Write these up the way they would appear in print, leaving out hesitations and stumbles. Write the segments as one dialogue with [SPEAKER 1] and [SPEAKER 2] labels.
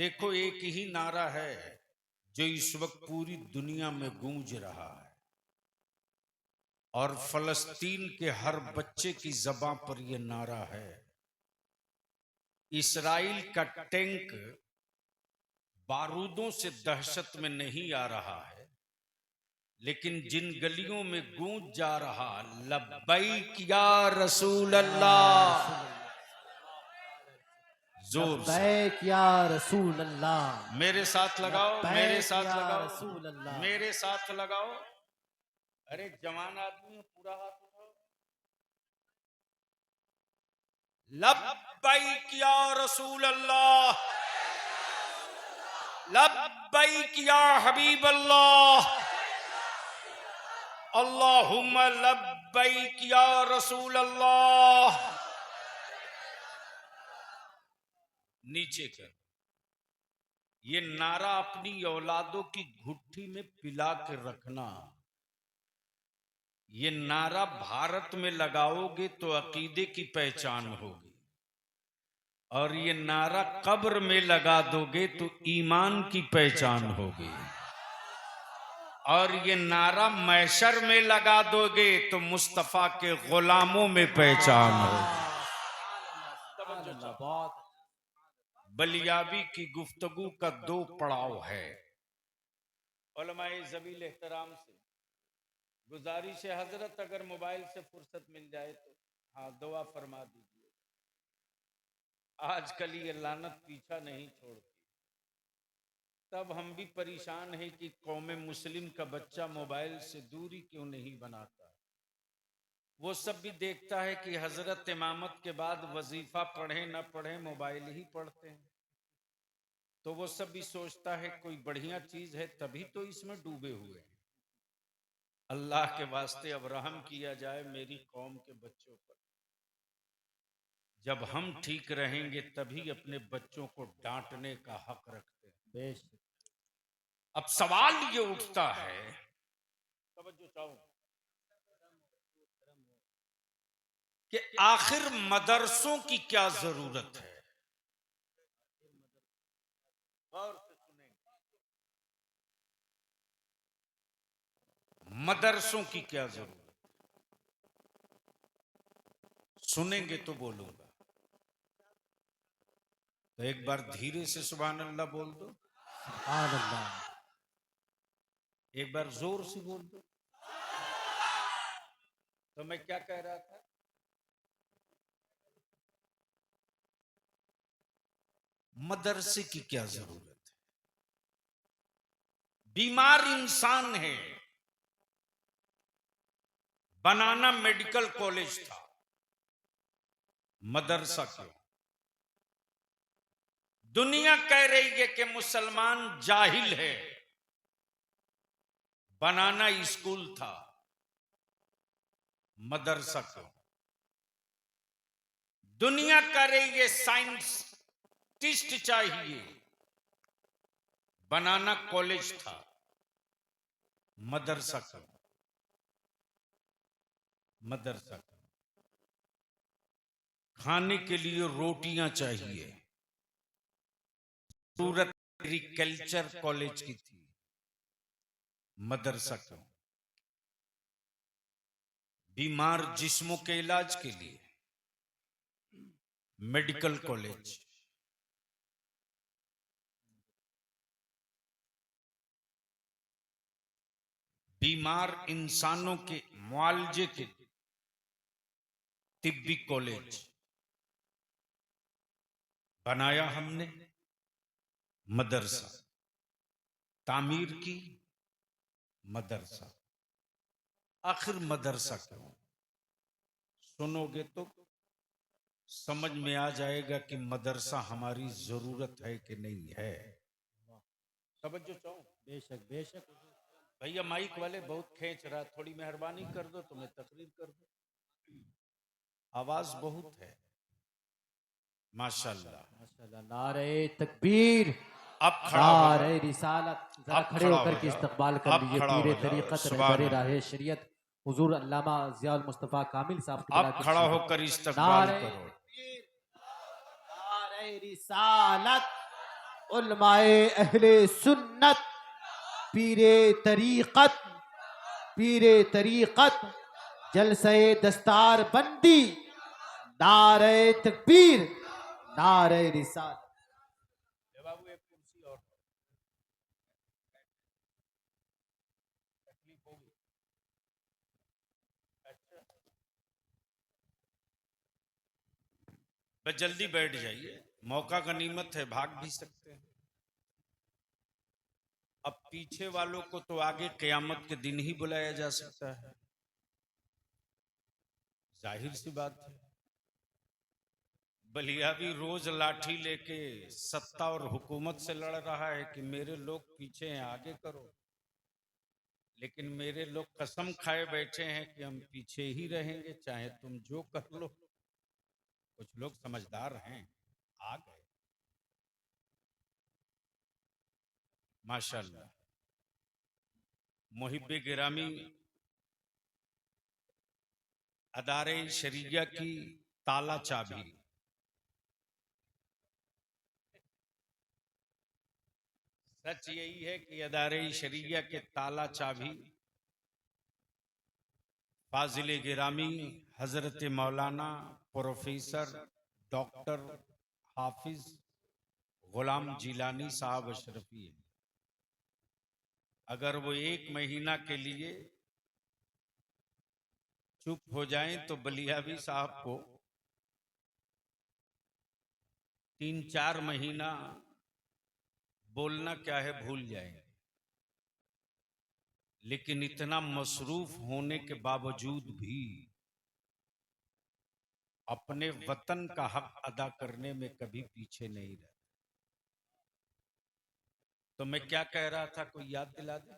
[SPEAKER 1] देखो एक ही नारा है जो इस वक्त पूरी दुनिया में गूंज रहा है और फलस्तीन के हर बच्चे की ज़बां पर यह नारा है। इस्राइल का टैंक बारूदों से दहशत में नहीं आ रहा है, लेकिन जिन गलियों में गूंज जा रहा लब्बैक या रसूल अल्लाह, जोर से
[SPEAKER 2] या रसूल अल्लाह।
[SPEAKER 1] मेरे साथ लगाओ, मेरे साथ
[SPEAKER 2] या
[SPEAKER 1] लगाओ,
[SPEAKER 2] रसूल अल्लाह।
[SPEAKER 1] मेरे साथ लगाओ। अरे जवान आदमी है, पूरा हाथ उठाओ। लब्बैक या रसूल अल्लाह, लब्बैक या हबीब अल्लाह, अल्लाहुम्मा लब्बैक या रसूल अल्लाह। नीचे कर ये नारा अपनी औलादों की घुट्टी में पिला के रखना। ये नारा भारत में लगाओगे तो अकीदे की पहचान होगी, और ये नारा कब्र में लगा दोगे तो ईमान की पहचान होगी, और ये नारा मैशर में लगा दोगे तो मुस्तफा के गुलामों में पहचान होगी। बलियाबी की गुफ्तगू का दो पड़ाव है। उलमाए ज़बील एहतराम से गुजारिश है, हजरत अगर मोबाइल से फुर्सत मिल जाए तो हाँ दुआ फरमा दीजिए। आजकल ये लानत पीछा नहीं छोड़ती। तब हम भी परेशान हैं कि कौम मुस्लिम का बच्चा मोबाइल से दूरी क्यों नहीं बनाता। वो सब भी देखता है कि हजरत इमामत के बाद वजीफा पढ़े न पढ़े मोबाइल ही पढ़ते हैं, तो वो सब भी सोचता है कोई बढ़िया चीज है तभी तो इसमें डूबे हुए हैं। अल्लाह के वास्ते अब रहम किया जाए मेरी कौम के बच्चों पर। जब हम ठीक रहेंगे तभी अपने बच्चों को डांटने का हक रखते हैं। अब सवाल ये उठता है, तवज्जो चाहूं, कि आखिर मदरसों की क्या जरूरत है। गौर से सुनेंगे, मदरसों की क्या जरूरत। सुनेंगे तो बोलूंगा, तो एक बार धीरे से सुभान अल्लाह बोल दो,
[SPEAKER 2] सुभान अल्लाह।
[SPEAKER 1] एक बार जोर से बोल दो। तो मैं क्या कह रहा था, मदरसे की क्या जरूरत है। बीमार इंसान है, बनाना मेडिकल कॉलेज था, मदरसा क्यों। दुनिया कह रही है कि मुसलमान जाहिल है, बनाना स्कूल था, मदरसा क्यों। दुनिया कह रही है साइंटिस्ट चाहिए, बनाना कॉलेज था, मदरसा क्यों। मदरसा क्यों। खाने के लिए रोटियां चाहिए, जरूरत एग्रीकल्चर कॉलेज की थी, मदरसा क्यों। बीमार जिस्मों के इलाज के लिए मेडिकल कॉलेज, बीमार इंसानों के मुआलजे के तिब्बी कॉलेज बनाया हमने, मदरसा। तामीर की, मदरसा। आखिर मदरसा क्यों। सुनोगे तो समझ में आ जाएगा कि मदरसा हमारी जरूरत है कि नहीं है। तवज्जो चाहूं।
[SPEAKER 2] बेशक बेशक।
[SPEAKER 1] भैया माइक वाले बहुत खींच रहा, थोड़ी मेहरबानी कर दो तो मैं तकरीर कर दो, आवाज बहुत है। माशाल्लाह
[SPEAKER 2] माशाल्लाह। नारे तकबीर,
[SPEAKER 1] अब खड़ा हो
[SPEAKER 2] नारे
[SPEAKER 1] जाओ,
[SPEAKER 2] रिसालत। जरा
[SPEAKER 1] अब
[SPEAKER 2] खड़े
[SPEAKER 1] खड़ा
[SPEAKER 2] होकर
[SPEAKER 1] हो
[SPEAKER 2] के
[SPEAKER 1] जाओ,
[SPEAKER 2] इस्तकबाल कर
[SPEAKER 1] अब
[SPEAKER 2] लीजिए
[SPEAKER 1] खड़ा
[SPEAKER 2] पीरे
[SPEAKER 1] हो जाओ।
[SPEAKER 2] तरीक़त
[SPEAKER 1] सुभान
[SPEAKER 2] रहबरे
[SPEAKER 1] अल्लाह।
[SPEAKER 2] राहे शरीयत हुजूर अल्लामा ज़ियाउल मुस्तफ़ा कामिल साहब की
[SPEAKER 1] अब खड़ा होकर इस्तकबाल
[SPEAKER 2] नारे
[SPEAKER 1] करो।
[SPEAKER 2] तकबीर, नारे रिसालत, उलमाए अहले सुन्नत, पीरे तरीक़त, पीरे तरीक़त, जलसे दस्तार बंदी, नारे तकबीर, नारे रिसाल।
[SPEAKER 1] बाबू एक कुर्सी और तकलीफ होगी। अच्छा, बस जल्दी बैठ जाइए, मौका गनीमत है, भाग भी सकते हैं। अब पीछे वालों को तो आगे क़यामत के दिन ही बुलाया जा सकता है, जाहिर सी बात है। बलिया भी रोज लाठी लेके सत्ता और हुकूमत से लड़ रहा है कि मेरे लोग पीछे हैं, आगे करो। लेकिन मेरे लोग कसम खाए बैठे हैं कि हम पीछे ही रहेंगे, चाहे तुम जो कर लो। कुछ लोग समझदार हैं, आ गए माशाल्लाह। मुहिब्बे गिरामी अदारे शरिया की ताला चाबी, सच यही है कि अदारे शरिया के ताला चाबी फाजिल गिरामी हजरत मौलाना प्रोफेसर डॉक्टर हाफिज गुलाम जिलानी साहब अशरफी है। अगर वो एक महीना के लिए चुप हो जाएं तो बलियावी साहब को 3-4 महीना बोलना क्या है भूल जाएंगे। लेकिन इतना मसरूफ होने के बावजूद भी अपने वतन का हक अदा करने में कभी पीछे नहीं रहे। तो मैं क्या कह रहा था, कोई याद दिला दे।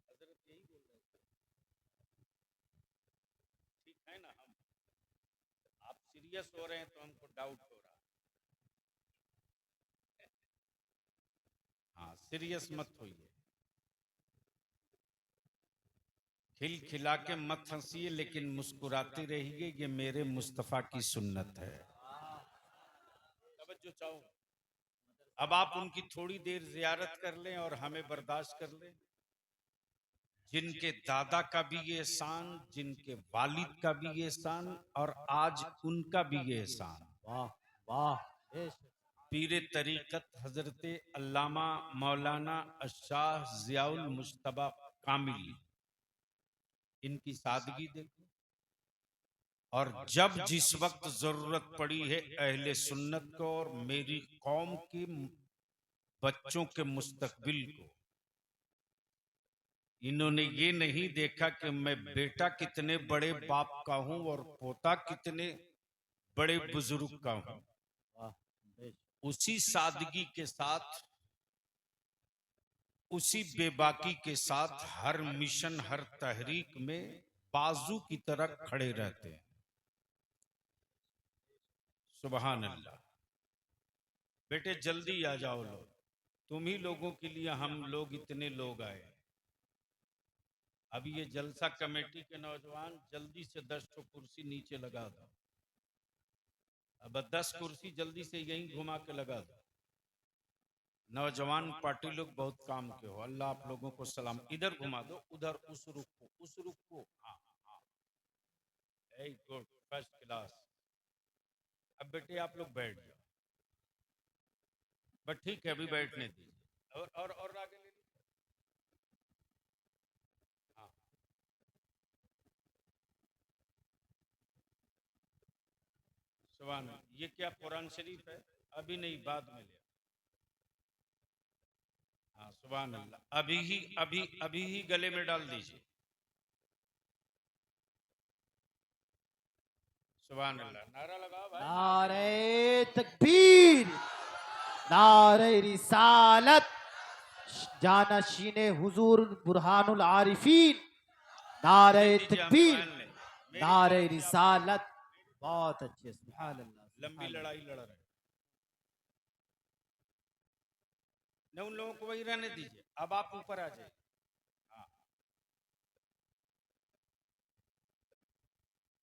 [SPEAKER 1] हजरत यही बोल रहे थे, ठीक है ना। हम आप सीरियस हो रहे हैं तो हमको डाउट हो रहा है। हाँ, सीरियस मत होइए, खिल खिला के मत हंसिए, लेकिन मुस्कुराती रहिए, ये मेरे मुस्तफा की सुन्नत है। तवज्जो चाहो। अब आप उनकी थोड़ी देर जियारत कर लें और हमें बर्दाश्त कर लें। जिनके दादा का भी ये एहसान, जिनके वालिद का भी ये एहसान, और आज उनका भी ये एहसान।
[SPEAKER 2] वाह वाह।
[SPEAKER 1] पीरे तरीक़त हजरत अल्लामा मौलाना अशाह ज़ियाउल मुज्तबा कामिली, इनकी सादगी देखो। और जब जिस वक्त जरूरत पड़ी है अहले सुन्नत को और मेरी कौम के बच्चों के मुस्तकबिल को, इन्होंने ये नहीं देखा कि मैं बेटा कितने बड़े बाप का हूं और पोता कितने बड़े बुजुर्ग का हूं। उसी सादगी के साथ, उसी बेबाकी के साथ हर मिशन, हर तहरीक में बाजू की तरह खड़े रहते हैं। सुभान अल्लाह। बेटे जल्दी आ जाओ लोग, तुम ही लोगों के लिए हम लोग इतने लोग आए। अभी ये जलसा कमेटी के नौजवान जल्दी से 10 ठो कुर्सी नीचे लगा दो। अब 10 कुर्सी जल्दी से यहीं घुमा के लगा दो। नौजवान पार्टी लोग बहुत काम के हो, अल्लाह आप लोगों को सलाम। इधर घुमा दो, उधर उस रुख को, उस रुख को। हाँ हाँ, वेरी गुड, फर्स्ट क्लास। अब बेटे आप लोग बैठ जाओ, बट ठीक है अभी बैठने दीजिए। और आगे ले लीजिए। हाँ, सुभान अल्लाह। ये क्या कुरान शरीफ है? अभी नहीं, बाद में ले। हाँ, सुभान अल्लाह। अभी ही गले में डाल दीजिए। सुभान अल्लाह। नारा लगाओ भाई।
[SPEAKER 2] नारे तकबीर, नारे रिसालत, जानशीने हुजूर बुरहानुल आरिफीन, नारे तकबीर, नारे रिसालत। बहुत अच्छे, सुभान अल्लाह।
[SPEAKER 1] लंबी लड़ाई लड़ रहे न, उन लोगों को वही रहने दीजिए। अब आप ऊपर आ जाइए। हाँ,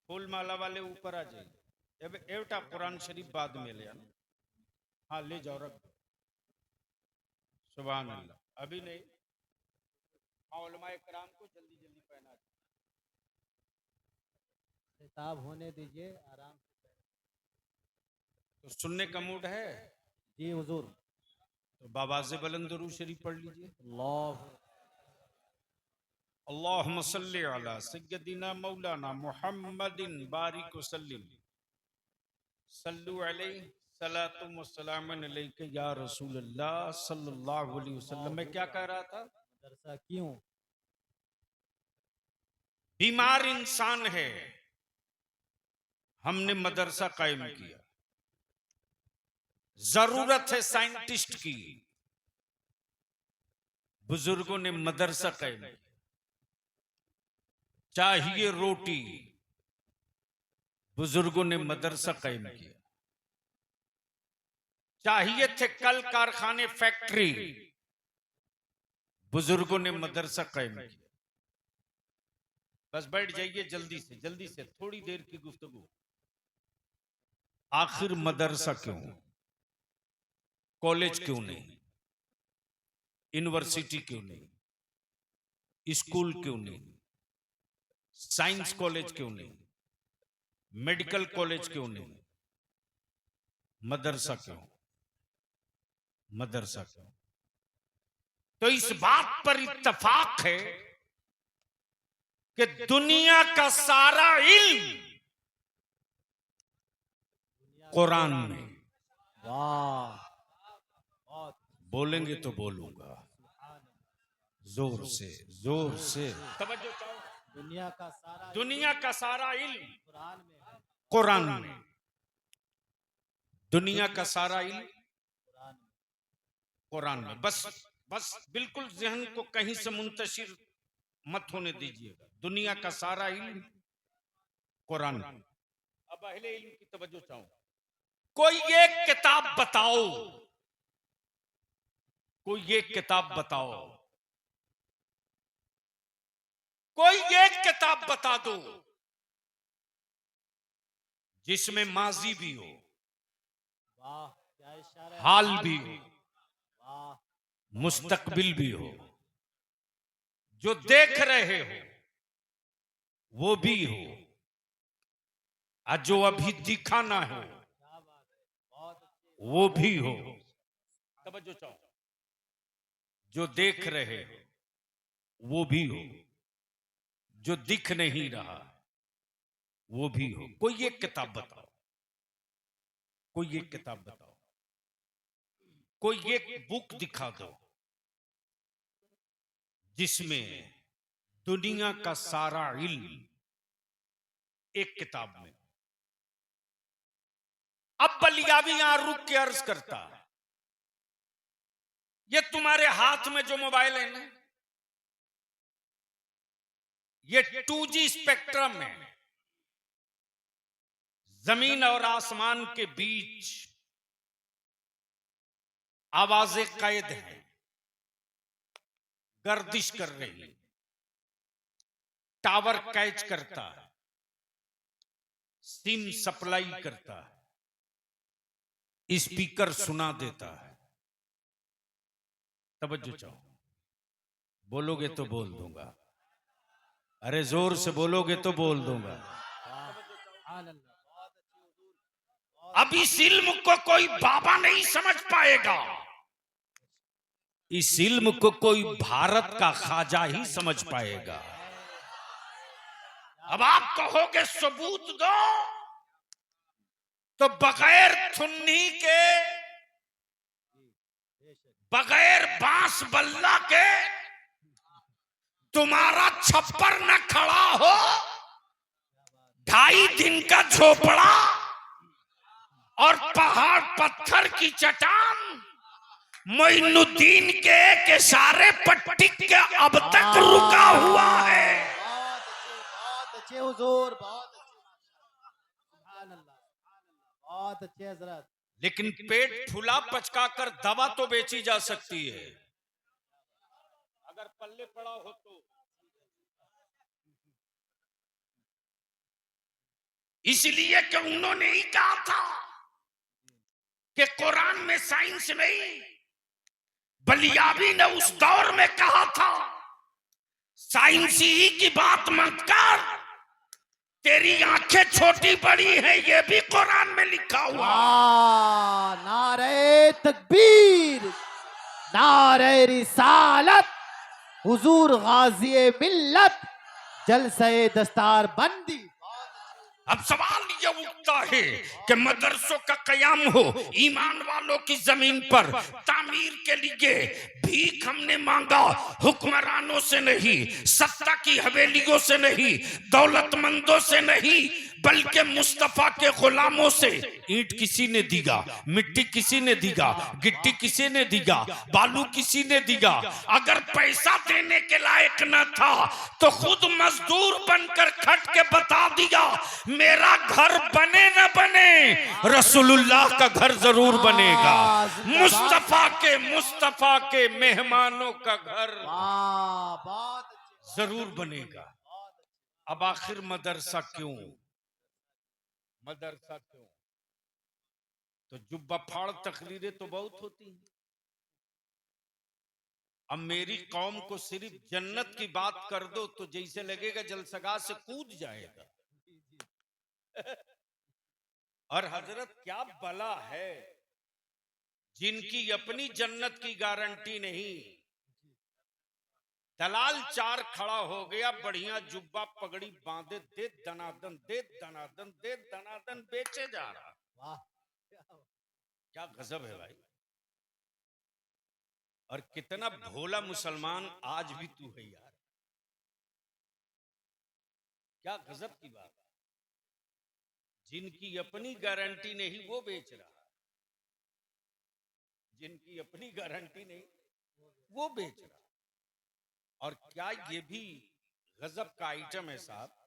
[SPEAKER 1] फूल माला वाले ऊपर आ जाइए, अब एवटा कुरान शरीफ बाद में ले आना। हाँ ले जाओ, रख दो। सुभान अल्लाह। अभी नहीं, हाँ उलमाए कराम को जल्दी जल्दी पहना दो।
[SPEAKER 2] खिताब होने दीजिए आराम से।
[SPEAKER 1] तो सुनने का मूड है
[SPEAKER 2] जी हुजूर।
[SPEAKER 1] तो बाबाज़े बुलंद दुरूद शरीफ पढ़ लीजिए।
[SPEAKER 2] अल्लाह
[SPEAKER 1] अल्लाहुम्मा सल्ली अला सय्यदिना मौलाना मुहम्मदिन बारिक वसल्लिम सल्लु अलैहि सलातु व सलामुन अलैका या रसूल अल्लाह सल्लल्लाहु अलैहि वसल्लम। मैं क्या कह रहा था?
[SPEAKER 2] मदरसा क्यों?
[SPEAKER 1] बीमार इंसान है, हमने मदरसा कायम किया। जरूरत है साइंटिस्ट की, बुजुर्गों ने मदरसा कायम किया। चाहिए रोटी, बुजुर्गों ने मदरसा कायम किया। चाहिए थे कल कारखाने फैक्ट्री, बुजुर्गों ने मदरसा कायम किया। बस बैठ जाइए जल्दी से थोड़ी देर की गुफ्तगू। आखिर मदरसा क्यों, कॉलेज क्यों नहीं, यूनिवर्सिटी क्यों नहीं, स्कूल क्यों नहीं, साइंस कॉलेज क्यों नहीं, मेडिकल कॉलेज क्यों नहीं, मदरसा क्यों? मदरसा क्यों? तो इस बात पर इत्तफाक है कि दुनिया का सारा इल्म कुरान में।
[SPEAKER 2] वाह, बहुत
[SPEAKER 1] बोलेंगे तो बोलूंगा जोर से जोर से। तवज्जो चाहो।
[SPEAKER 2] दुनिया का सारा
[SPEAKER 1] इल्म
[SPEAKER 2] कुरान में है।
[SPEAKER 1] कुरान में। दुनिया का सारा इल्म
[SPEAKER 2] कुरान में।
[SPEAKER 1] कुरान में। बस बिल्कुल जहन को कहीं से मुंतशिर मत होने दीजिएगा। दुनिया का सारा इल्म कुरान में। अब अहले इल्म की तवज्जो चाहूं। कोई एक किताब बताओ, कोई एक किताब बताओ, कोई एक किताब बता दो जिसमें माजी भी हो,
[SPEAKER 2] वाह क्या इशारा है।
[SPEAKER 1] हाल भी हो,
[SPEAKER 2] वाह,
[SPEAKER 1] मुस्तकबिल भी हो, जो देख रहे हो वो भी हो, और जो अभी दिखा ना हो
[SPEAKER 2] क्या बात है, बहुत अच्छी।
[SPEAKER 1] वो भी हो। तवज्जो चाहो। जो देख रहे हो वो भी हो, जो दिख नहीं रहा वो भी हो। कोई एक किताब बताओ, कोई एक किताब बताओ, कोई एक बुक दिखा दो जिसमें दुनिया का सारा इल्म एक किताब में। अब बलियावी यहां रुक के अर्ज करता है, ये तुम्हारे हाथ में जो मोबाइल है ना, ये 2G स्पेक्ट्रम है। जमीन और आसमान के बीच आवाजें कैद हैं, गर्दिश कर रही, टावर कैच करता है, सिम सप्लाई करता है, स्पीकर सुना देता है। तवज्जो चाहो। बोलोगे तो बोल दूंगा, अरे जोर से बोलोगे तो बोल दूंगा। अब इस इल्म को कोई बाबा नहीं समझ पाएगा, इस इल्म को कोई भारत का ख्वाजा ही समझ पाएगा। अब आप कहोगे सबूत दो, तो बगैर थुन्नी के, बगैर बांस बल्ला के तुम्हारा छप्पर न खड़ा हो, 2.5 दिन का झोपड़ा और पहाड़ पत्थर की चट्टान मोइनुद्दीन के एक इशारे पर टिक के अब तक रुका हुआ है।
[SPEAKER 2] बहुत अच्छे हुजूर, बहुत अच्छे। सुभान अल्लाह, बहुत अच्छे हजरत।
[SPEAKER 1] लेकिन पेट फुला पचकाकर दवा तो बेची जा सकती है, अगर पल्ले पड़ा हो तो। इसलिए कि उन्होंने ही कहा था कि कुरान में साइंस नहीं, बलियाबी ने उस दौर में कहा था साइंस ही की बात मत कर, तेरी आंखें छोटी बड़ी हैं, ये भी कुरान में लिखा हुआ।
[SPEAKER 2] नारे तकबीर, नारे रिसालत, हुजूर गाजी मिल्लत, जलसे दस्तार बंदी।
[SPEAKER 1] अब सवाल ये उठता है कि मदरसों का कयाम हो ईमान वालों की जमीन पर, तामीर के लिए भीख हमने मांगा, हुक्मरानों से नहीं, सत्ता की हवेलियों से नहीं, दौलतमंदों से नहीं, बल्कि मुस्तफा के गुलामों से। ईंट किसी ने दिया, मिट्टी किसी ने दिया, गिट्टी किसी ने दिया, बालू किसी ने दिया। अगर पैसा देने के लायक न था तो खुद मजदूर बनकर खट के बता दिया मेरा घर बने न बने, रसूलुल्लाह का घर जरूर बनेगा, मुस्तफा के मेहमानों का घर जरूर बनेगा। अब आखिर मदरसा क्यों? मदरसा क्यों? तो जुब्बा फाड़ तकरीरें तो बहुत होती हैं। अब मेरी कौम को सिर्फ जन्नत की बात कर दो तो जैसे लगेगा जलसगा से कूद जाएगा। और हजरत क्या बला है जिनकी अपनी जन्नत की गारंटी नहीं, दलाल चार खड़ा हो गया, बढ़िया जुब्बा पगड़ी बांधे, दे दनादन दे दनादन दे दनादन बेचे जा रहा। क्या गजब है भाई। और कितना भोला मुसलमान आज भी तू है यार, क्या गजब की बात। जिनकी अपनी गारंटी नहीं वो बेच रहा, जिनकी अपनी गारंटी नहीं वो बेच रहा। और क्या ये भी गजब का आइटम है साहब।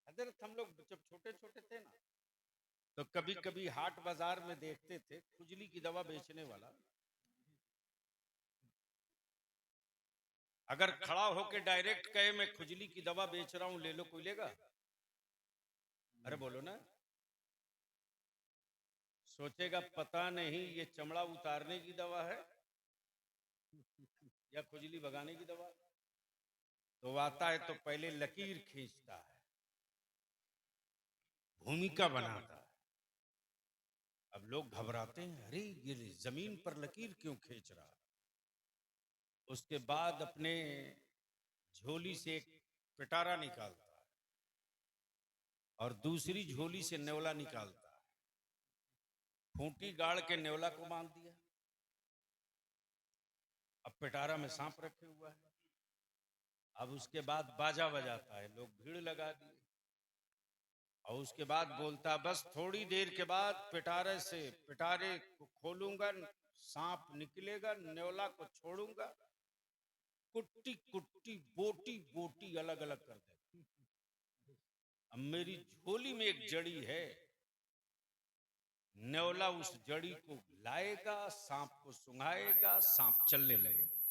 [SPEAKER 1] हजरत हम लोग जब छोटे छोटे थे ना तो कभी कभी हाट बाजार में देखते थे खुजली की दवा बेचने वाला, अगर खड़ा होके डायरेक्ट कहे मैं खुजली की दवा बेच रहा हूं, ले लो, कोई लेगा? अरे बोलो ना। सोचेगा पता नहीं ये चमड़ा उतारने की दवा है या खुजली भगाने की दवा। तो आता है तो पहले लकीर खींचता है, भूमिका बनाता है। अब लोग घबराते हैं, अरे ये जमीन पर लकीर क्यों खींच रहा। उसके बाद अपने झोली से एक पिटारा निकालता है और दूसरी झोली से नेवला निकालता है, खूंटी गाड़ के नेवला को बांध दिया। अब पिटारा में सांप रखे हुआ है। अब उसके बाद बाजा बजाता है, लोग भीड़ लगा दिए। और उसके बाद बोलता बस थोड़ी देर के बाद पिटारे को खोलूंगा, सांप निकलेगा, नेवला को छोड़ूंगा, कुट्टी कुट्टी बोटी बोटी अलग अलग कर देगा। अब मेरी झोली में एक जड़ी है, नेवला उस जड़ी को लाएगा, सांप को सुंघाएगा, सांप चलने लगेगा।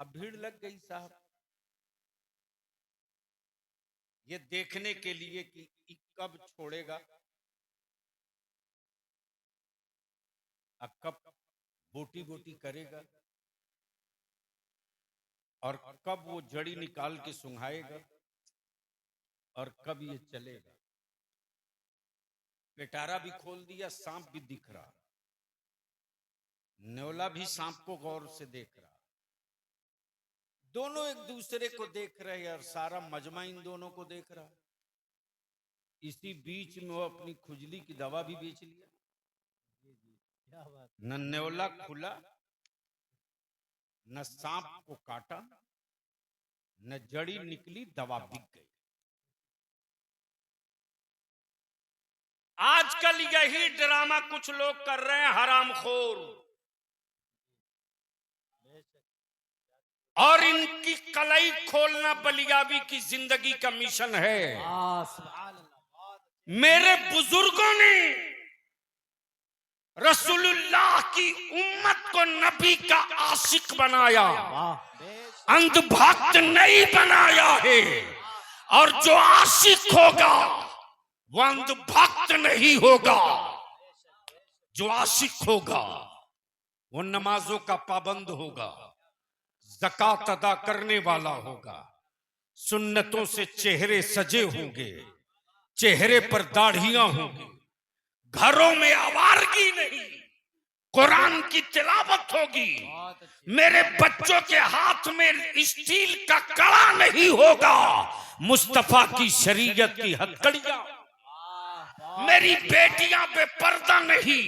[SPEAKER 1] अब भीड़ लग गई साहब ये देखने के लिए कि कब छोड़ेगा, अब कब बोटी बोटी करेगा और कब वो जड़ी निकाल के सुंघाएगा और कब ये चलेगा। पिटारा भी खोल दिया, सांप भी दिख रहा, नेवला भी सांप को गौर से देख रहा, दोनों एक दूसरे को देख रहे और सारा मजमा इन दोनों को देख रहा। इसी बीच में वो अपनी खुजली की दवा भी बेच लिया। न नेवला खुला, न सांप को काटा, न जड़ी निकली, दवा बिक गई। आजकल यही ड्रामा कुछ लोग कर रहे हैं, हरामखोर, और इनकी कलाई खोलना बलियाबी की जिंदगी का मिशन है। मेरे बुजुर्गों ने रसूलुल्लाह की उम्मत को नबी का आशिक बनाया,
[SPEAKER 2] वाह
[SPEAKER 1] अंधभक्त नहीं बनाया है। और जो आशिक होगा वो अंधभक्त नहीं होगा। जो आशिक होगा वो नमाजों का पाबंद होगा, ज़कात अदा करने वाला होगा, सुन्नतों से चेहरे सजे होंगे, चेहरे पर दाढ़ियां होंगी, घरों में आवारगी नहीं, कुरान की तिलावत होगी, मेरे बच्चों के हाथ में स्टील का कड़ा नहीं होगा, मुस्तफा की शरीयत की हथकड़ियां, मेरी बेटियां बेपर्दा नहीं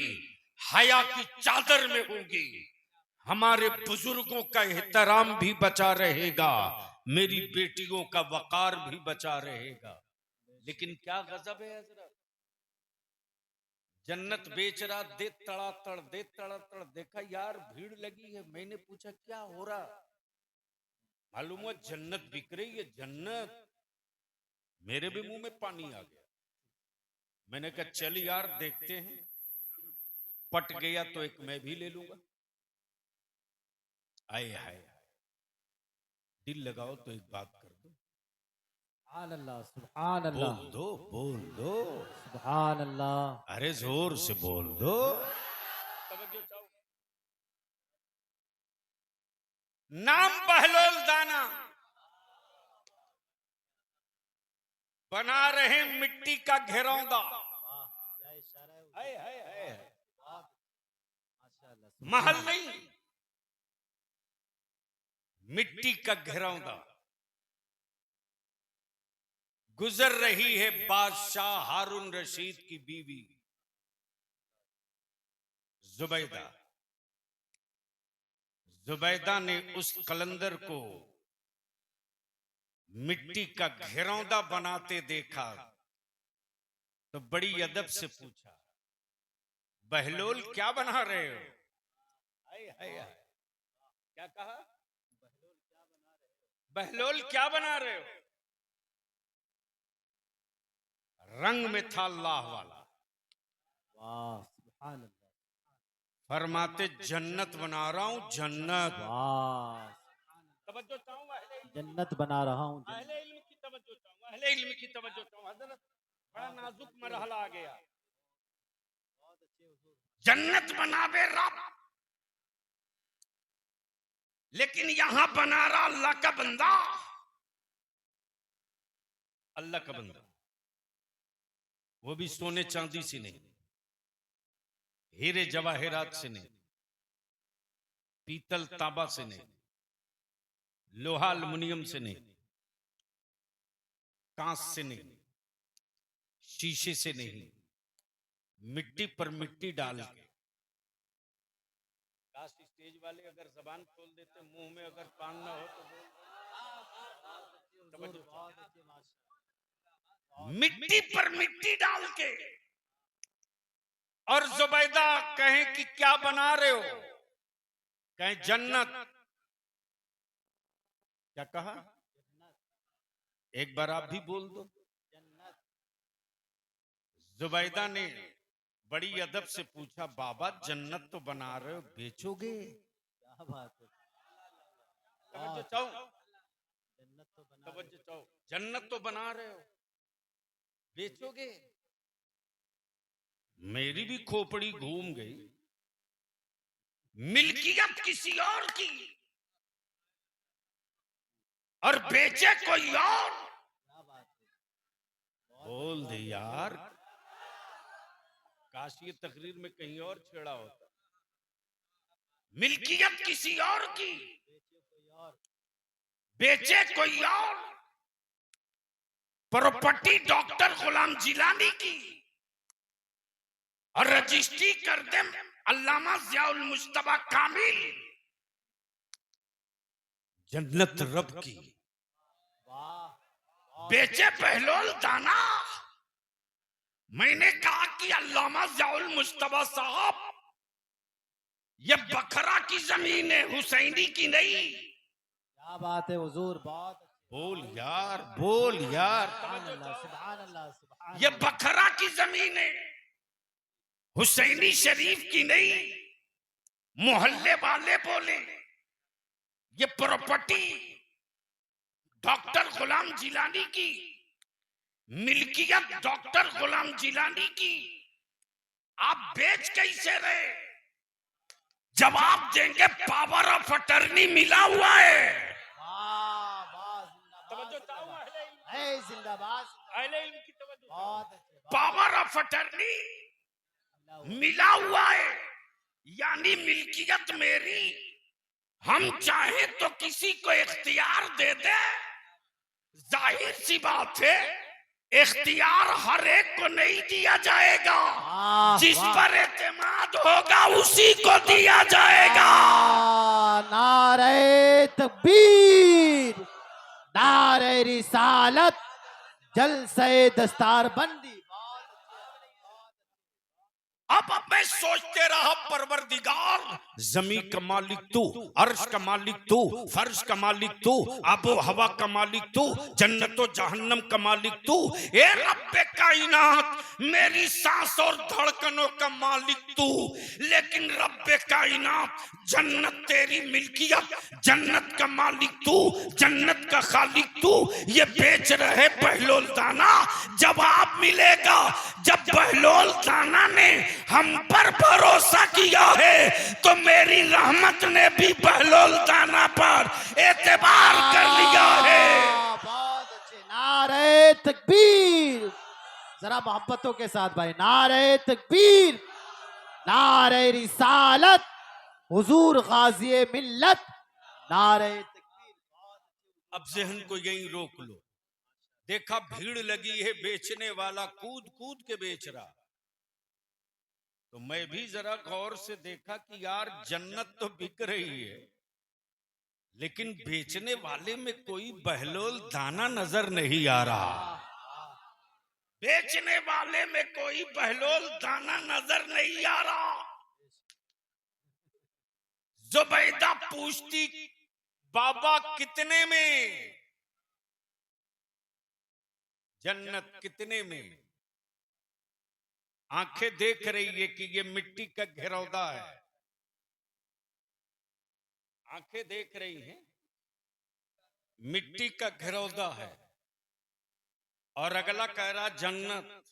[SPEAKER 1] हया की चादर में होंगी, हमारे बुजुर्गों का एहतराम भी बचा रहेगा, मेरी बेटियों का वकार भी बचा रहेगा। लेकिन क्या गजब है हजरत, जन्नत बेच रहा, दे तड़ातड़ दे तड़ातड़। देखा यार भीड़ लगी है, मैंने पूछा क्या हो रहा, मालूम हुआ जन्नत बिक रही है, जन्नत। मेरे भी मुंह में पानी आ गया। मैंने कहा चल यार देखते हैं, पट गया तो एक मैं भी ले लूंगा। आए हाय, दिल लगाओ तो एक बात कर दो,
[SPEAKER 2] सुभान अल्लाह सुभान अल्लाह
[SPEAKER 1] बोल दो बोल दो,
[SPEAKER 2] सुभान अल्लाह।
[SPEAKER 1] अरे जोर से बोल दो। नाम बहलोल दाना, बना रहे मिट्टी का घेरौंदा। महल नहीं, मिट्टी का घेरौंदा। गुजर रही है बादशाह हारून रशीद की बीवी जुबैदा। जुबैदा ने उस कलंदर को मिट्टी का घेरौंदा बनाते देखा तो बड़ी अदब से पूछा, बहलोल क्या बना रहे हो? हाय हाय हाय, क्या कहा? बहलोल क्या बना रहे हो? रंग में था अल्लाह वाला,
[SPEAKER 2] वाह सुभान अल्लाह।
[SPEAKER 1] फरमाते जन्नत बना रहा हूं, जन्नत।
[SPEAKER 2] वाह
[SPEAKER 1] तवज्जो चाहूं,
[SPEAKER 2] जन्नत बना रहा हूँ।
[SPEAKER 1] अहले इल्म की तवज्जो चाहूं, अहले इल्म की तवज्जो चाहूं। हजरत बड़ा नाजुक मरहला आ गया। जन्नत बनावे रब, लेकिन यहां बना रहा अल्लाह का बंदा। अल्लाह का बंदा, वो भी सोने चांदी से नहीं, हीरे जवाहरात से नहीं, पीतल तांबा से नहीं, लोहा एल्युमिनियम से नहीं, कांच से नहीं, शीशे से नहीं, मिट्टी पर मिट्टी डाल के। काश स्टेज वाले अगर जबान खोल देते, मुंह में अगर पान ना हो तो मिट्टी पर मिट्टी डाल के। और जुबैदा कहें कि क्या बना रहे हो? कहें जन्नत। क्या कहा? एक बार आप भी बोल दो। जुबैदा ने बड़ी अदब से पूछा, बाबा जन्नत तो बना रहे हो, बेचोगे?
[SPEAKER 2] क्या बात है,
[SPEAKER 1] तवज्जो चाहो, तवज्जो चाहो, जन्नत तो बना रहे हो, बेचोगे? मेरी भी खोपड़ी घूम गई। मिल्कियत किसी और की और बेचे कोई और। बोल दे यार, काश ये तकरीर में कहीं और छेड़ा होता। मिल्कियत किसी और की, बेचे कोई और। प्रॉपर्टी डॉक्टर गुलाम जिलानी की और रजिस्ट्री कर दे अल्लामा ज़ियाउल मुस्तफा कामिल। जन्नत रब की, बेचे बहलोल दाना। मैंने कहा कि अल्लामा ज़ियाउल मुस्तफा साहब, ये बखरा की जमीन है, हुसैनी की नहीं।
[SPEAKER 2] क्या बात है हुजूर, बहुत
[SPEAKER 1] बोल यार, बोल यार।
[SPEAKER 2] सुभान अल्लाह सुभान अल्लाह सुभान
[SPEAKER 1] ये बखरा की जमीन है, हुसैनी शरीफ की नहीं, मोहल्ले वाले बोले ये प्रॉपर्टी डॉक्टर गुलाम जिलानी की, मिल्कियत डॉक्टर गुलाम जिलानी की, आप बेच कैसे रहे? जवाब देंगे पावर ऑफ अटर्नी मिला हुआ है। पावर ऑफ अटर्नी मिला हुआ है, यानी मिल्कियत मेरी, हम चाहें तो किसी को इख्तियार दे दे। जाहिर सी बात है इख्तियार हर एक को नहीं दिया जाएगा, जिस पर एतमाद होगा उसी को दिया जाएगा।
[SPEAKER 2] नारे तकबीर, नारे रिसालत, जलसे दस्तार बंदी।
[SPEAKER 1] अब मैं सोचते रहा परवरदिगार, जमीन का मालिक तू, अर्श का मालिक तू, फर्श का मालिक तू, आबो हवा का मालिक तू, जन्नतो जहन्नम का मालिक तू, ए रब्बे कायनात मेरी सांस और धड़कनों का मालिक तू। लेकिन रब्बे कायनात जन्नत तेरी मिल्कियत, जन्नत का मालिक तू, जन्नत का खालिक तू, ये बेच रहे बहलोल दाना। जवाब मिलेगा जब बहलोल दाना ने हम पर भरोसा किया है तो मेरी रहमत ने भी बहलोल दाना पर एतबार कर लिया है।
[SPEAKER 2] बहुत अच्छे, नारे तकबीर, जरा मोहब्बतों के साथ भाई, नारे तकबीर, नारे रिसालत, हुजूर गाज़ी मिल्लत, नारे तकबीर।
[SPEAKER 1] अब जहन को यहीं रोक लो। देखा भीड़ लगी है, बेचने वाला कूद कूद के बेच रहा, तो मैं भी जरा गौर से देखा कि यार जन्नत तो बिक रही है, लेकिन बेचने वाले में कोई बहलोल दाना नजर नहीं आ रहा। बेचने वाले में कोई बहलोल दाना नजर नहीं आ रहा। जुबैदा पूछती बाबा कितने में, जन्नत कितने में? आंखें देख रही है कि ये मिट्टी का घिरौदा है, आंखें देख रही हैं मिट्टी का घिरौदा है, और अगला कह रहा जन्नत।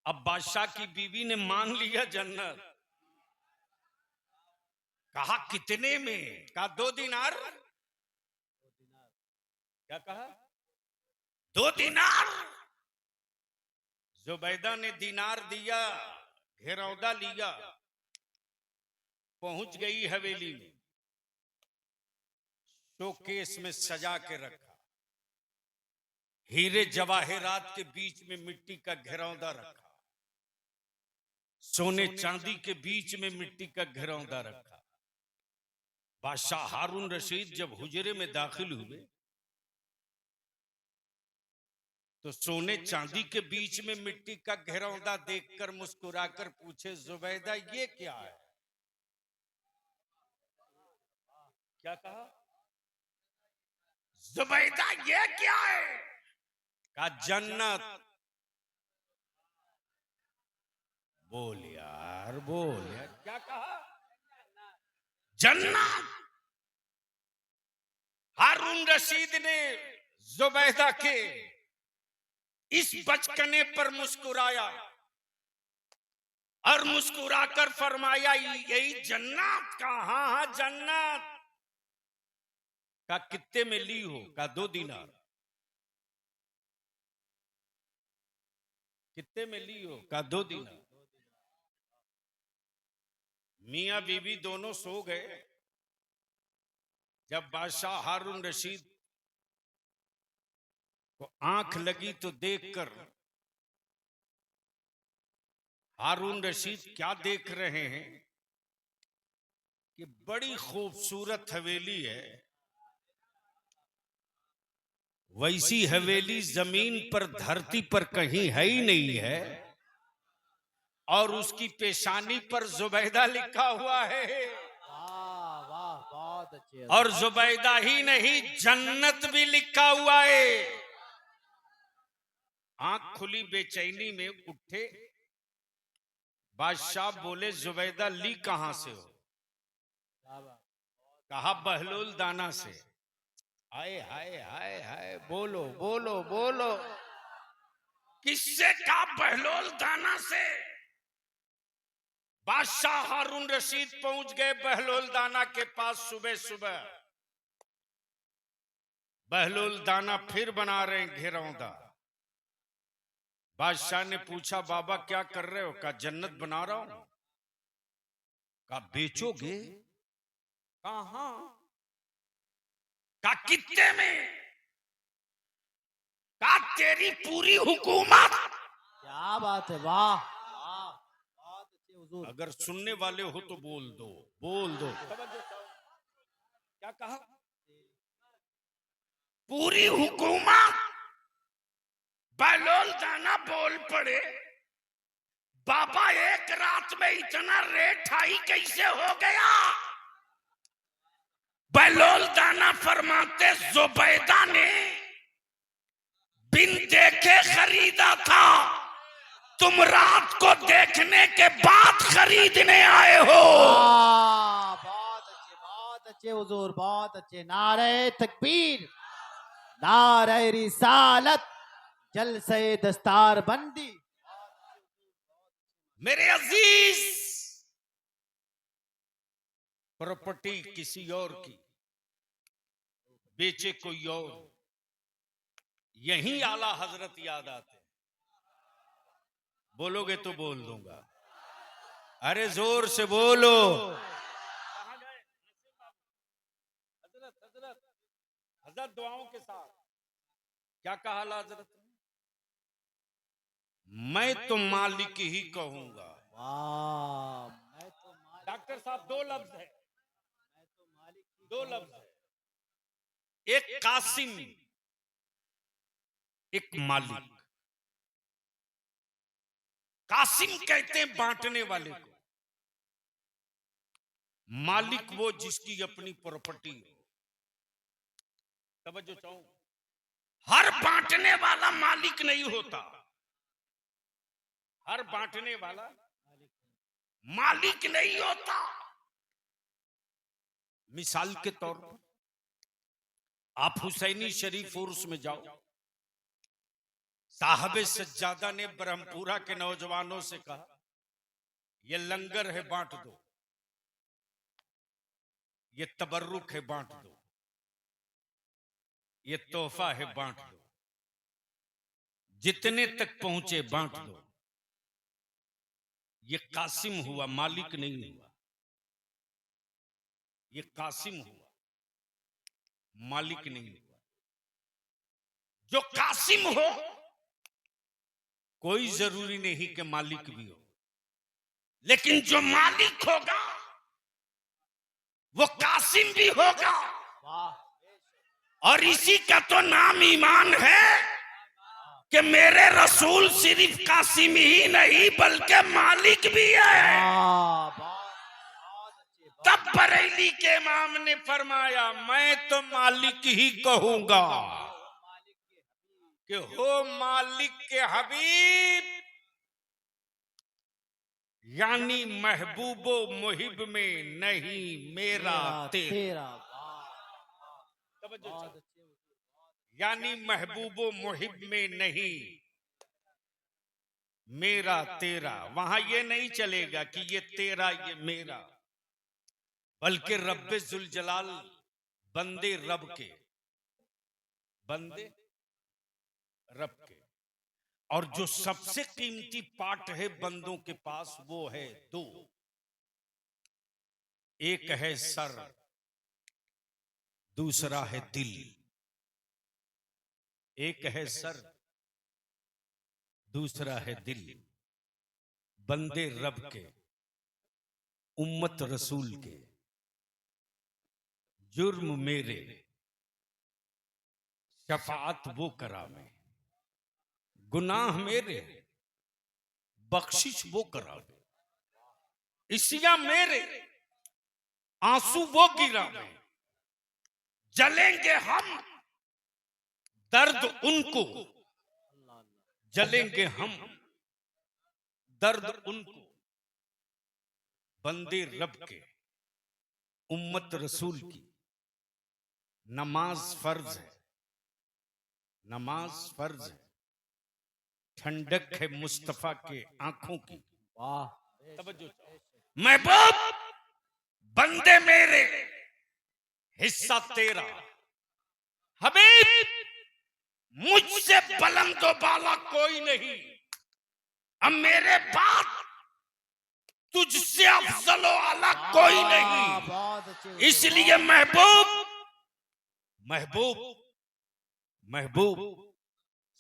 [SPEAKER 1] अब बादशाह की बीवी ने मान लिया जन्नत। कहा कितने में? कहा 2 दिनार। क्या कहा? 2 दिनार। जुबैदा ने दिनार दिया, घिरौदा लिया, पहुंच गई हवेली में, शोकेस में सजा के रखा, हीरे जवाहरात के बीच में मिट्टी का घिरौदा रखा, सोने चांदी के बीच में मिट्टी का घिरौदा रखा। बादशाह हारून रशीद जब हुजरे में दाखिल हुए तो सोने चांदी के बीच में मिट्टी का घिरौदा देखकर मुस्कुराकर पूछे, जुबैदा ये क्या है? क्या कहा? जुबैदा ये क्या है? कहा जन्नत। बोल यार, बोल यार, क्या कहा? जन्नत। हारून रशीद ने जुबैदा के इस बचकने पर मुस्कुराया और मुस्कुराकर फरमाया, यही जन्नत? का हाँ हाँ जन्नत। का कितने में ली हो? का 2 दिनार। कितने में ली हो? का 2 दिनार। मियां बीवी दोनों सो गए। जब बादशाह हारून रशीद को आंख लगी तो देखकर, हारून रशीद क्या देख रहे हैं कि बड़ी खूबसूरत हवेली है, वैसी हवेली जमीन पर धरती पर कहीं है ही नहीं है, और उसकी पेशानी पर जुबैदा लिखा हुआ है।
[SPEAKER 2] वाह वाह, बहुत अच्छे।
[SPEAKER 1] और जुबैदा ही नहीं, जन्नत भी लिखा हुआ है। आंख खुली, बेचैनी में उठे, बादशाह बोले जुबैदा ली कहां से हो? कहा बहलोल दाना से। हाय हाय हाय हाय, बोलो बोलो बोलो। किससे कहा? बहलोल दाना से। बादशाह हारून रशीद पहुंच गए बहलोल दाना के पास सुबह सुबह। बहलोल दाना फिर बना रहे हैं घिरौंदा। बादशाह ने पूछा बाबा क्या कर रहे हो? कहा जन्नत बना रहा हूं। कहा बेचोगे? कहा का कितने में? का तेरी पूरी हुकूमत।
[SPEAKER 2] क्या बात है, वाह वाह, बहुत अच्छे हुजूर।
[SPEAKER 1] अगर सुनने वाले हो तो बोल दो, बोल दो। क्या कहा? पूरी हुकूमत। बहलोल दाना बोल पड़े बाबा एक रात में इतना रेट हाई कैसे हो गया? बहलोल दाना फरमाते जुबैदा ने बिन देखे खरीदा था, तुम रात को देखने के बाद खरीदने आए हो।
[SPEAKER 2] बहुत अच्छे हुजूर, बहुत अच्छे। नारे तकबीर, नारे रिसालत, जलसे दस्तार बंदी।
[SPEAKER 1] मेरे अजीज, प्रॉपर्टी किसी और की, बेचे कोई और, यही आला हजरत याद आते। बोलोगे तो बोल दूंगा। अरे जोर से बोलो। हजरत दुआओं के साथ क्या कहा आला हजरत? मैं तो मालिक ही कहूंगा।
[SPEAKER 2] वाह, मैं तो मालिक।
[SPEAKER 1] डॉक्टर साहब दो लफ्ज है,
[SPEAKER 2] मैं तो मालिक ही
[SPEAKER 1] दो
[SPEAKER 2] कहूंगा।
[SPEAKER 1] लफ्ज है। एक कासिम, एक मालिक। कासिम कहते हैं बांटने वाले को, मालिक वो जिसकी अपनी प्रॉपर्टी हो। तवज्जो चाहूं, हर बांटने वाला मालिक नहीं होता। हर बांटने वाला मालिक नहीं होता। मिसाल के तौर पर आप हुसैनी शरीफ उर्स में जाओ, साहब सज्जादा ने ब्रह्मपुरा के नौजवानों से कहा ये लंगर है बांट दो, ये तबर्रुक है बांट दो, ये तोहफा है बांट दो, जितने तक पहुंचे बांट दो। ये कासिम हुआ, मालिक नहीं हुआ। ये कासिम हुआ, मालिक नहीं हुआ। जो कासिम हो कोई जरूरी नहीं कि मालिक भी हो, लेकिन जो मालिक होगा वो कासिम भी होगा। और इसी का तो नाम ईमान है कि मेरे रसूल सिर्फ कासिम ही नहीं बल्कि मालिक भी है। तब बरेली के इमाम ने फरमाया मैं तो मालिक ही कहूंगा कि हो मालिक के हबीब, यानी महबूबो मुहिब में नहीं मेरा तेरा। यानी महबूबो मुहिब में नहीं मेरा तेरा। वहां ये नहीं चलेगा कि ये तेरा ये मेरा, बल्कि रब्बे जुल जलाल बंदे रब के, बंदे रब के। और जो सबसे कीमती पार्ट है बंदों के पास वो है दो, एक है सर, दूसरा है दिल। एक है सर, दूसरा है दिल। बंदे रब के, उम्मत रसूल के, जुर्म मेरे शफाअत वो करावे, गुनाह मेरे बख्शिश वो करावे, इसिया मेरे आंसू वो गिरावे। जलेंगे हम दर्द उनको, जलेंगे हम दर्द उनको। बंदे रब के, उम्मत रसूल की नमाज फर्ज है, नमाज फर्ज है, ठंडक है मुस्तफा के आंखों की।
[SPEAKER 2] वाह
[SPEAKER 1] तवज्जो चाहो। महबूब बंदे मेरे, हिस्सा तेरा, हबीब मुझसे बुलंद व बाला कोई नहीं, अब मेरे बाद तुझसे अफजल व आला कोई नहीं।
[SPEAKER 2] बहुत अच्छे
[SPEAKER 1] इसलिए महबूब महबूब महबूब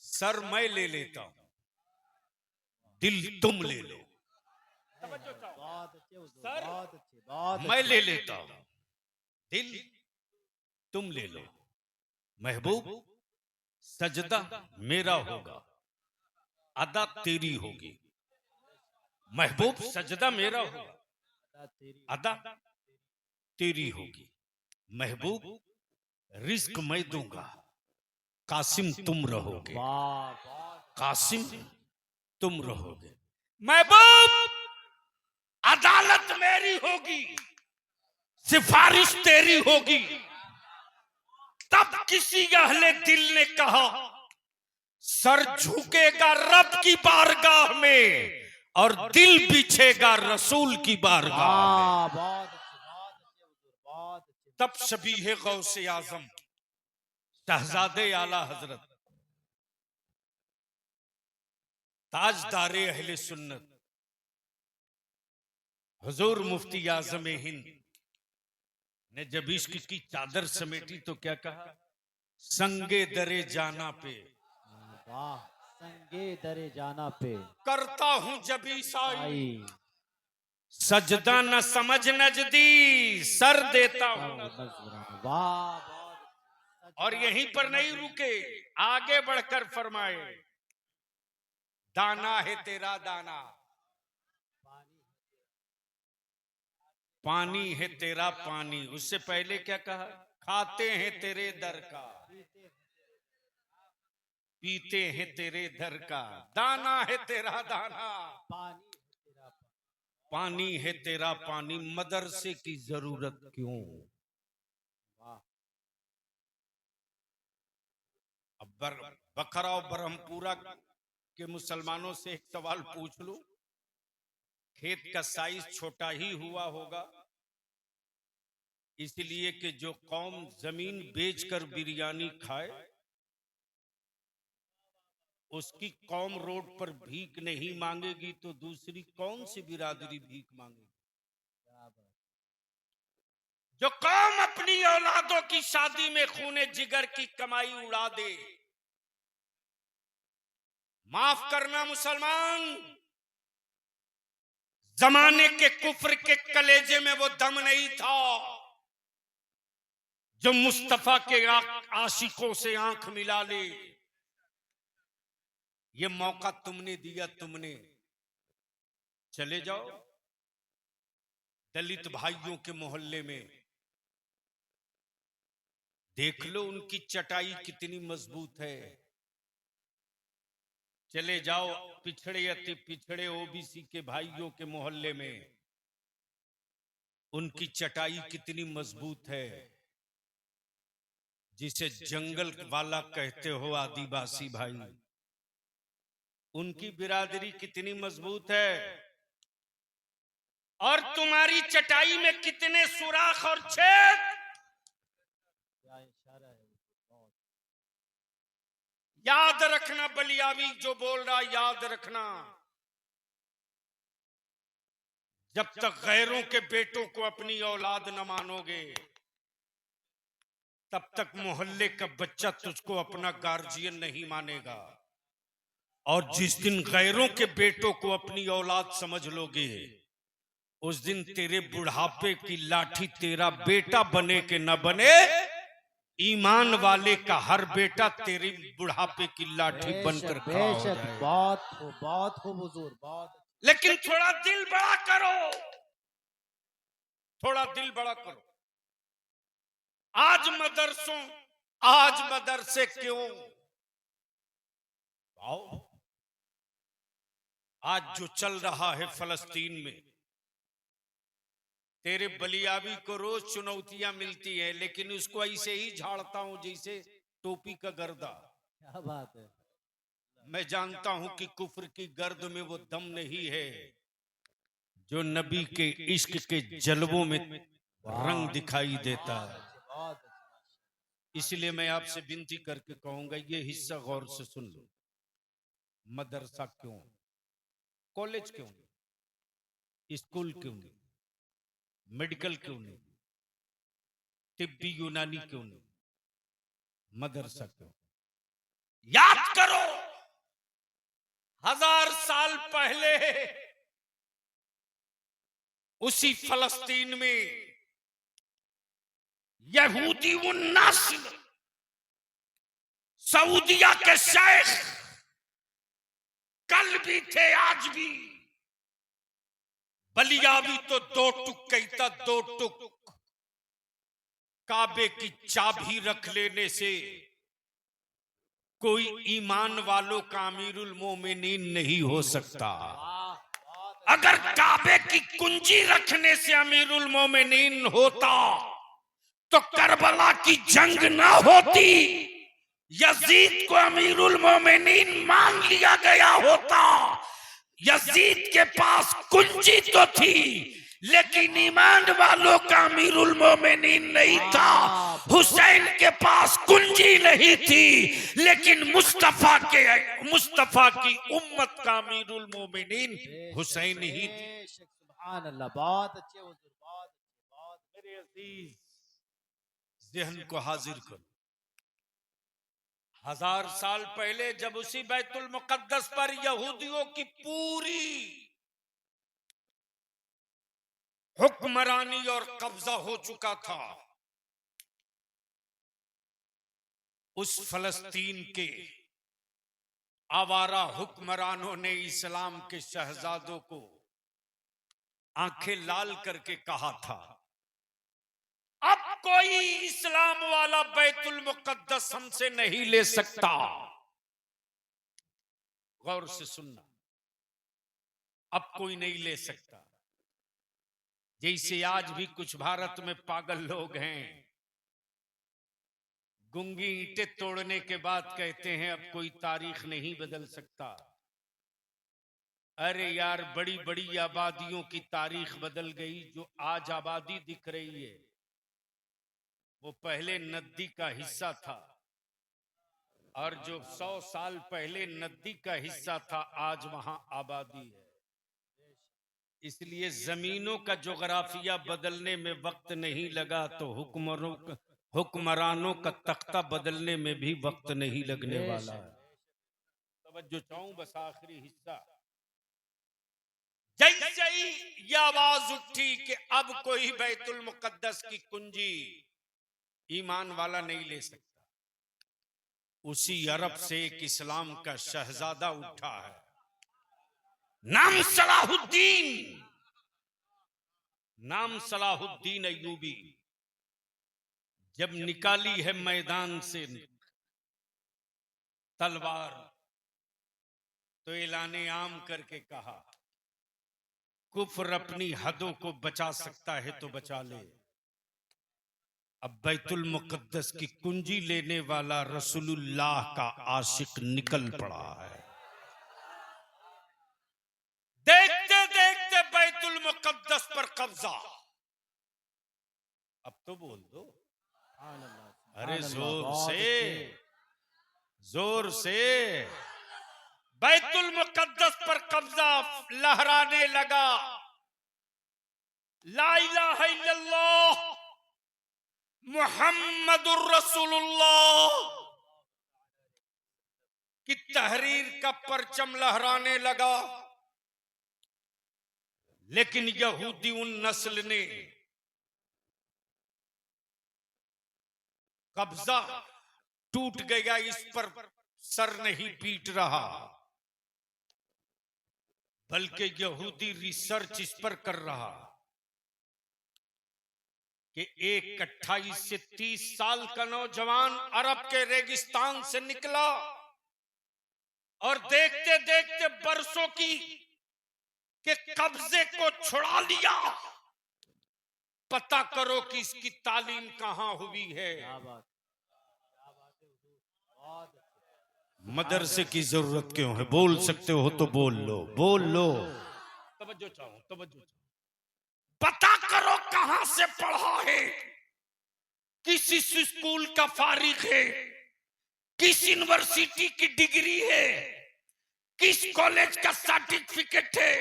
[SPEAKER 1] सर मैं ले लेता हूं, दिल तुम ले लो।
[SPEAKER 2] बहुत अच्छे हुजूर,
[SPEAKER 1] सर
[SPEAKER 2] बहुत अच्छे, बहुत
[SPEAKER 1] मैं
[SPEAKER 2] अच्छे।
[SPEAKER 1] ले लेता हूं, दिल तुम ले लो। महबूब सजदा मेरा होगा, अदा तेरी होगी। महबूब सजदा मेरा होगा, अदा तेरी होगी। महबूब रिस्क मैं दूंगा, कासिम तुम रहोगे,
[SPEAKER 2] वाह बहुत
[SPEAKER 1] कासिम तुम रहोगे। महबूब अदालत मेरी होगी, सिफारिश तेरी होगी। तब किसी अहले दिल ने कहा सर झुकेगा रब की बारगाह में और दिल बिछेगा रसूल की बारगाह में।
[SPEAKER 2] वाह बहुत अच्छे हुजूर, बहुत अच्छे।
[SPEAKER 1] तब शबीह गौसे आजम शहजादे आला हजरत ताजदारे अहले सुन्नत हुजूर मुफ्ती आजम हिंद ने जब इश्क की चादर समेटी तो क्या कहा, संगे दरे जाना पे
[SPEAKER 2] वाह संगे दरे जाना पे
[SPEAKER 1] करता हूं जब ईसाई,
[SPEAKER 2] आई
[SPEAKER 1] सजदा न समझ नजदी सर देता हूं।
[SPEAKER 2] नजराना। वाह बहुत
[SPEAKER 1] और यहीं पर नहीं रुके, आगे बढ़कर फरमाए दाना है तेरा दाना, पानी है तेरा पानी। उससे पहले क्या कहा, खाते हैं तेरे दर का, पीते हैं तेरे दर का, दाना है तेरा दाना,
[SPEAKER 2] पानी तेरा
[SPEAKER 1] पानी है तेरा पानी, मदरसे की जरूरत क्यों।
[SPEAKER 2] वाह
[SPEAKER 1] अब बखरा और ब्रह्मपुरा के मुसलमानों से एक सवाल पूछ लो, खेत का साइज छोटा ही हुआ होगा, इसलिए कि जो कौम जमीन बेचकर बिरयानी खाए उसकी कौम रोड पर भीख नहीं मांगेगी, तो दूसरी कौन सी बिरादरी भीख मांगेगी। जो कौम अपनी औलादों की शादी में खूने जिगर की कमाई उड़ा दे, माफ करना मुसलमान, जमाने के कुफ्र के कलेजे में वो दम नहीं था जो मुस्तफा के आशिकों से आंख मिला ले। ये मौका तुमने दिया, तुमने चले जाओ दलित भाइयों के मोहल्ले में, देख लो उनकी चटाई कितनी मजबूत है। चले जाओ पिछड़े अति पिछड़े ओबीसी के भाइयों के मोहल्ले में, उनकी चटाई कितनी मजबूत है। जिसे जंगल वाला कहते हो आदिवासी भाई, उनकी बिरादरी कितनी मजबूत है। और तुम्हारी चटाई में कितने सुराख और छेद।
[SPEAKER 2] क्या इशारा है बहुत।
[SPEAKER 1] याद रखना बलियावी जो बोल रहा, याद रखना, जब तक गैरों के बेटों को अपनी औलाद न मानोगे तब तक मोहल्ले का बच्चा तुझको अपना गार्जियन नहीं मानेगा। और जिस दिन गैरों के बेटों को अपनी औलाद समझ लोगे, उस दिन तेरे बुढ़ापे की लाठी तेरा बेटा बने के न बने, ईमान वाले का हर बेटा तेरी बुढ़ापे की लाठी बनकर खड़ा हो
[SPEAKER 2] बेशक
[SPEAKER 1] जाए।
[SPEAKER 2] बहुत खूब हुजूर, बहुत
[SPEAKER 1] लेकिन थोड़ा दिल बड़ा करो, थोड़ा दिल बड़ा करो। आज मदरसे क्यों आओ, आज जो चल रहा है फलस्तीन में, तेरे बलियाबी को रोज चुनौतियां मिलती है, लेकिन उसको ऐसे ही झाड़ता हूं जैसे टोपी का गर्दा।
[SPEAKER 2] क्या बात है।
[SPEAKER 1] मैं जानता हूं कि कुफ्र की गर्द में वो दम नहीं है जो नबी के इश्क के जलवों में रंग दिखाई देता है।
[SPEAKER 2] बहुत अच्छे।
[SPEAKER 1] इसलिए मैं आपसे विनती करके कहूंगा, ये हिस्सा गौर से सुन लो। मदरसा क्यों, कॉलेज क्यों नहीं, स्कूल क्यों नहीं, मेडिकल क्यों नहीं, तिब्बी यूनानी क्यों नहीं, मदरसा क्यों? याद करो, 1000 साल पहले उसी फलस्तीन में यहूदी उन्नास्ल सऊदिया के शेख कल भी थे, आज भी। बलियाबी तो 2 टुक कहता, 2 टुक। काबे की चाबी रख लेने से कोई ईमान वालों का अमीरुल मोमिनीन नहीं हो सकता। अगर काबे की कुंजी रखने से अमीरुल मोमिनीन होता तो करबला की जंग ना होती, यजीद को अमीरुल मोमिनीन मान लिया गया होता। यजीद के पास कुंजी तो थी, लेकिन ईमान वालों का अमीरुल मोमिनीन नहीं था। हुसैन के पास कुंजी नहीं थी, लेकिन मुस्तफा की उम्मत का अमीरुल मोमिनीन हुसैन ही थी।
[SPEAKER 2] सुभान अल्लाह, बहुत अच्छे हुजूर, बहुत अच्छे, बहुत।
[SPEAKER 1] मेरे अजीज, ज़हन को हाजिर करो। 1000 साल पहले जब उसी बैतुल मुकद्दस पर यहूदियों की पूरी हुक्मरानी और कब्जा हो चुका था, उस फलस्तीन के आवारा हुक्मरानों ने इस्लाम के शहजादों को आंखें लाल करके कहा था, अब कोई इस्लाम वाला बैतुल मुकद्दस हमसे नहीं ले सकता। गौर से सुनना, अब कोई नहीं ले सकता। जैसे आज भी कुछ भारत में पागल लोग हैं, गूंगी ईंटें तोड़ने के बाद कहते हैं अब कोई तारीख नहीं बदल सकता। अरे यार, बड़ी बड़ी आबादियों की तारीख बदल गई। जो आज आबादी दिख रही है वो पहले नदी का हिस्सा था, और जो 100 साल पहले नदी का हिस्सा था आज वहां आबादी है। इसलिए जमीनों का जोग्राफिया बदलने में वक्त नहीं लगा तो हुक्मरानों का तख्ता बदलने में भी वक्त नहीं लगने वाला है। तवज्जो चाहूं, बस आखिरी हिस्सा। जैसे ही ये आवाज उठी कि अब कोई बैतुल मुकद्दस की कुंजी ईमान वाला नहीं ले सकता, उसी अरब से एक इस्लाम का शहजादा उठा है, नाम सलाहुद्दीन, नाम सलाहुद्दीन अय्यूबी। जब निकाली है मैदान से तलवार तो ऐलाने आम करके कहा, कुफ्र अपनी हदों को बचा सकता है तो बचा ले। अब बैतुल मुकद्दस की कुंजी लेने वाला रसूलुल्लाह का आशिक निकल पड़ा है। देखते देखते बैतुल मुकद्दस पर कब्जा। अब तो बोल दो, अरे जोर से, जोर से। बैतुल मुकद्दस पर कब्जा लहराने लगा। ला इलाहा इल्लल्लाह मुहम्मदुर रसूलुल्लाह की तहरीर का परचम लहराने लगा। लेकिन यहूदी उन नस्ल ने कब्जा टूट गया, इस पर सर नहीं पीट रहा, बल्कि यहूदी रिसर्च इस पर कर रहा कि एक 28 से 30 साल का नौजवान अरब के रेगिस्तान से निकला और देखते देखते बरसों की के कब्जे को छुड़ा लिया। पता करो कि इसकी तालीम कहां हुई है।
[SPEAKER 2] क्या बात है हुजूर, बहुत अच्छे।
[SPEAKER 1] मदरसे की जरूरत क्यों है? बोल सकते हो तो बोल लो, बोल लो। तवज्जो चाहो, तवज्जो चाहो। पता करो कहां से पढ़ा है, किस स्कूल का फारिग है, किस यूनिवर्सिटी की डिग्री है, किस कॉलेज का सर्टिफिकेट है,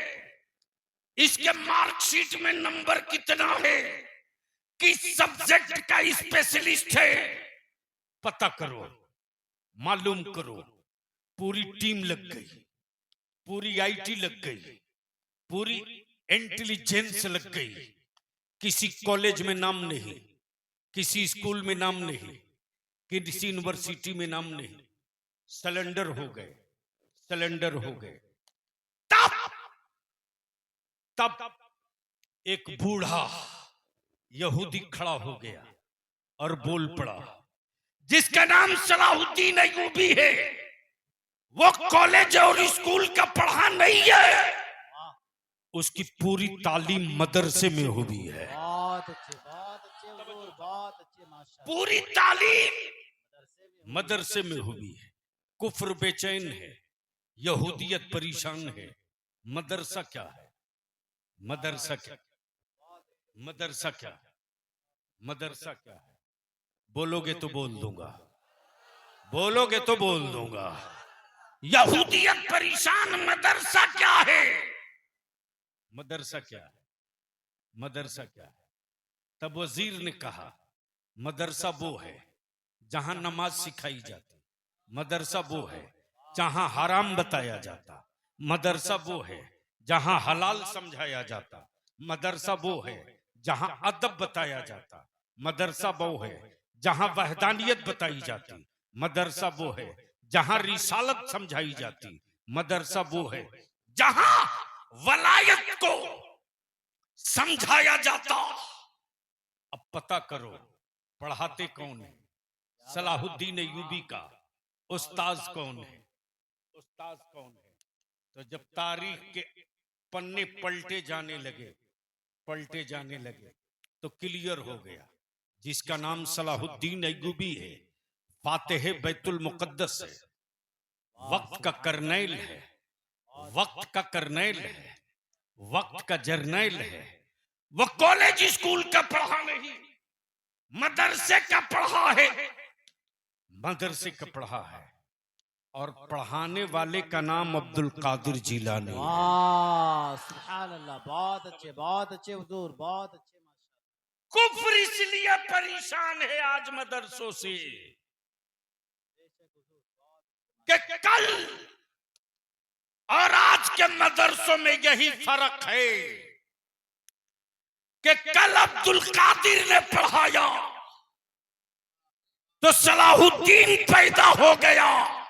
[SPEAKER 1] इसके मार्कशीट में नंबर कितना है, किस सब्जेक्ट का स्पेशलिस्ट है। पता करो, मालूम करो। पूरी टीम लग गई, पूरी आईटी लग गई, पूरी इंटेलिजेंस लग गई। किसी कॉलेज में नाम नहीं, किसी स्कूल में नाम नहीं, किसी यूनिवर्सिटी में नाम नहीं। सिलेंडर हो गए, सिलेंडर हो गए। तब तब एक बूढ़ा यहूदी खड़ा हो गया और बोल पड़ा, जिसका नाम सलाहुद्दीन अय्यूबी है, वो कॉलेज और स्कूल का पढ़ा नहीं है, उसकी पूरी तालीम मदरसे में हुई है।
[SPEAKER 2] बहुत अच्छे हुजूर, बहुत अच्छे माशाअल्लाह।
[SPEAKER 1] पूरी तालीम मदरसे में हुई है। कुफ्र बेचैन है, यहूदियत परेशान है। मदरसा क्या है? मदरसा क्या? मदरसा क्या है? मदरसा क्या है? बोलोगे तो बोल दूंगा, बोलोगे तो बोल दूंगा। यहूदियत परेशान, मदरसा क्या है? मदरसा क्या है? मदरसा क्या है? तब वजीर ने कहा, मदरसा वो है जहां नमाज सिखाई जाती, मदरसा वो है जहां हराम बताया जाता, मदरसा वो है जहां हलाल समझाया जाता, मदरसा वो है जहां अदब बताया जाता, मदरसा वो है जहां वहदानियत बताई जाती, मदरसा वो है जहां रिसालत समझाई जाती, मदरसा वो है जहां वलायत को समझाया जाता। अब पता करो पढ़ाते कौन है? सलाहुद्दीन अय्यूबी का उस्ताद कौन है? उस्ताद कौन है? तो जब तारीख के पन्ने पलटे जाने लगे तो क्लियर हो गया, जिसका नाम सलाहुद्दीन अय्यूबी है, फातिह बैतुल मुकद्दस है, वक्त का करनैल है, वक्त का करनैल है, वक्त का जर्नैल है। वो कॉलेज स्कूल का पढ़ा नहीं, मदरसे का पढ़ा है, मदरसे का पढ़ा है। और पढ़ाने वाले का नाम अब्दुल कादिर जिलानी है।
[SPEAKER 2] वाह सुभान अल्लाह, बहुत अच्छे हुजूर, बहुत अच्छे माशाअल्लाह।
[SPEAKER 1] कुफ्र इसलिए परेशान है आज मदरसों से कि कल और आज के मदरसों में यही फर्क है कि कल अब्दुल कादिर ने पढ़ाया तो सलाहुद्दीन पैदा हो गया,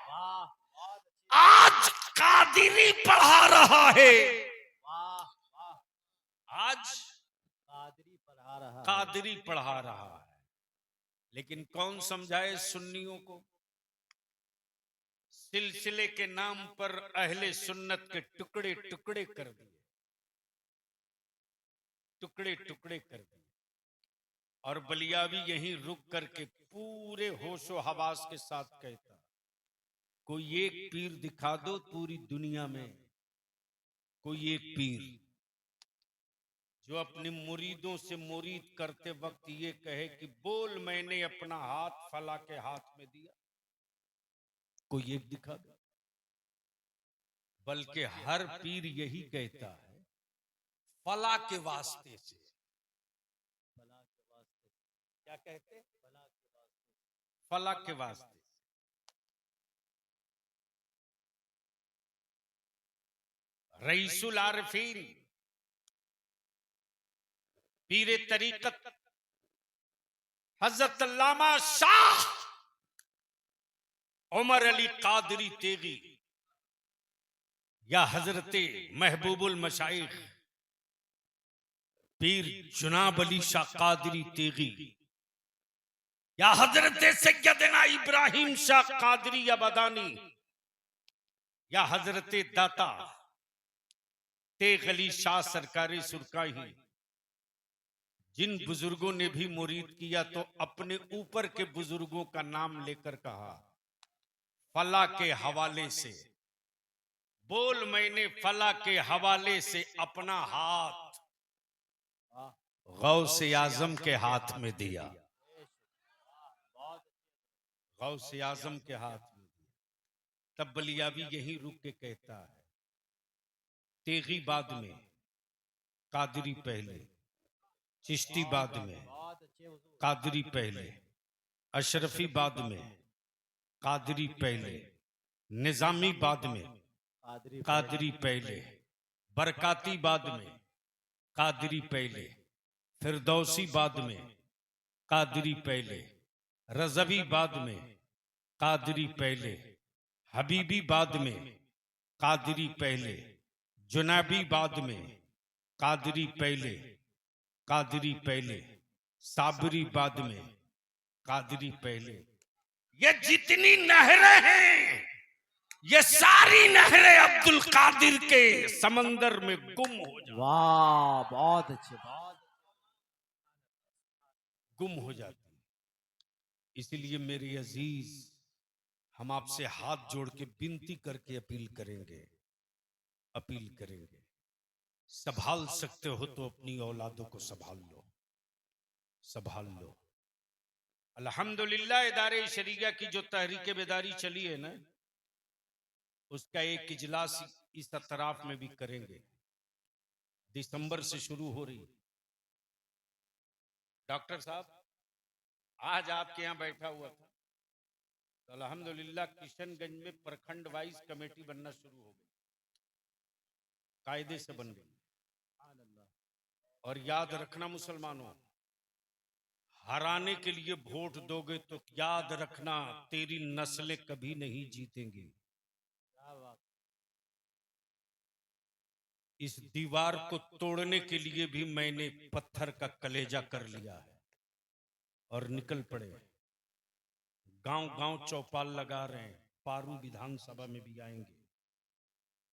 [SPEAKER 2] वाह बहुत अच्छे,
[SPEAKER 1] आज कादिरी पढ़ा रहा है।
[SPEAKER 2] वाह वाह,
[SPEAKER 1] आज
[SPEAKER 2] कादरी पढ़ा रहा है।
[SPEAKER 1] कादिरी पढ़ा रहा है। लेकिन कौन समझाए सुन्नियों को? सिलसिले के नाम पर अहले सुन्नत के टुकड़े टुकड़े कर दिए, टुकड़े टुकड़े कर दिए। और बलियावी यहीं रुक करके पूरे होशो हवास के साथ कहता, कोई एक पीर दिखा दो पूरी दुनिया में, कोई एक पीर जो अपने मुरीदों से मुरीद करते वक्त ये कहे कि बोल मैंने अपना हाथ फला के हाथ में दिया। कोई एक दिखा दो। बल्कि हर पीर यही कहता है, फला के वास्ते से।
[SPEAKER 2] भला के वास्ते,
[SPEAKER 1] क्या कहते?
[SPEAKER 2] भला के वास्ते।
[SPEAKER 1] फला के वास्ते। रईसुल आरिफीन, पीरे तरीकत हजरत अल्लामा शाह उमर अली कादरी तेगी या हजरत महबूबुल मशाइख पीर जुनाब अली शाह कादरी तेगी या हजरत सैयदना इब्राहिम शाह कादरी अबदानी या हजरत दाता तेग अली शाह सरकारी सुरकाही जिन बुजुर्गों ने भी मुरीद किया तो अपने ऊपर के बुजुर्गों का नाम लेकर कहा, फला के हवाले से बोल, मैंने फला के हवाले से अपना हाथ गौसे आजम के हाथ में दिया, गौसे आजम के हाथ में दिया। तब बलियावी यही रुक के कहता है, तेगी बाद में, कादरी पहले, चिश्ती बाद में, कादरी पहले, अशरफी बाद में, कादरी पहले, निजामी बाद में, कादरी पहले, बरकाती बाद में, कादरी पहले, फिरदौसी बाद में, कादरी पहले, रजवी बाद में, कादरी पहले, हबीबी बाद में, कादरी पहले, जुनाबी बाद में, कादरी पहले, कादरी पहले, साबरी बाद में, कादरी पहले। ये जितनी नहरें हैं, ये सारी नहरें अब्दुल कादिर के समंदर में गुम हो जाती,
[SPEAKER 2] वाह, बहुत अच्छे, बहुत
[SPEAKER 1] गुम हो जाती। इसलिए मेरे अजीज, हम आपसे हाथ जोड़ के विनती करके अपील करेंगे, अपील करेंगे, संभाल सकते हो तो अपनी औलादों को संभाल लो, संभाल लो। अल्हम्दुलिल्लाह इदारे शरीया की जो तहरीक बेदारी चली है ना, उसका एक इजलास इस अतराफ में भी करेंगे, दिसंबर से शुरू हो रही। डॉक्टर साहब आज आपके यहाँ बैठा हुआ था तो अल्हम्दुलिल्लाह किशनगंज में प्रखंड वाइज कमेटी बनना शुरू हो गई, कायदे से बन गई। और याद रखना मुसलमानों, हराने के लिए वोट दोगे तो याद रखना तेरी नस्लें कभी नहीं जीतेंगी। इस दीवार को तोड़ने के लिए भी मैंने पत्थर का कलेजा कर लिया है और निकल पड़े। गांव गांव चौपाल लगा रहे हैं, पारू विधानसभा में भी आएंगे।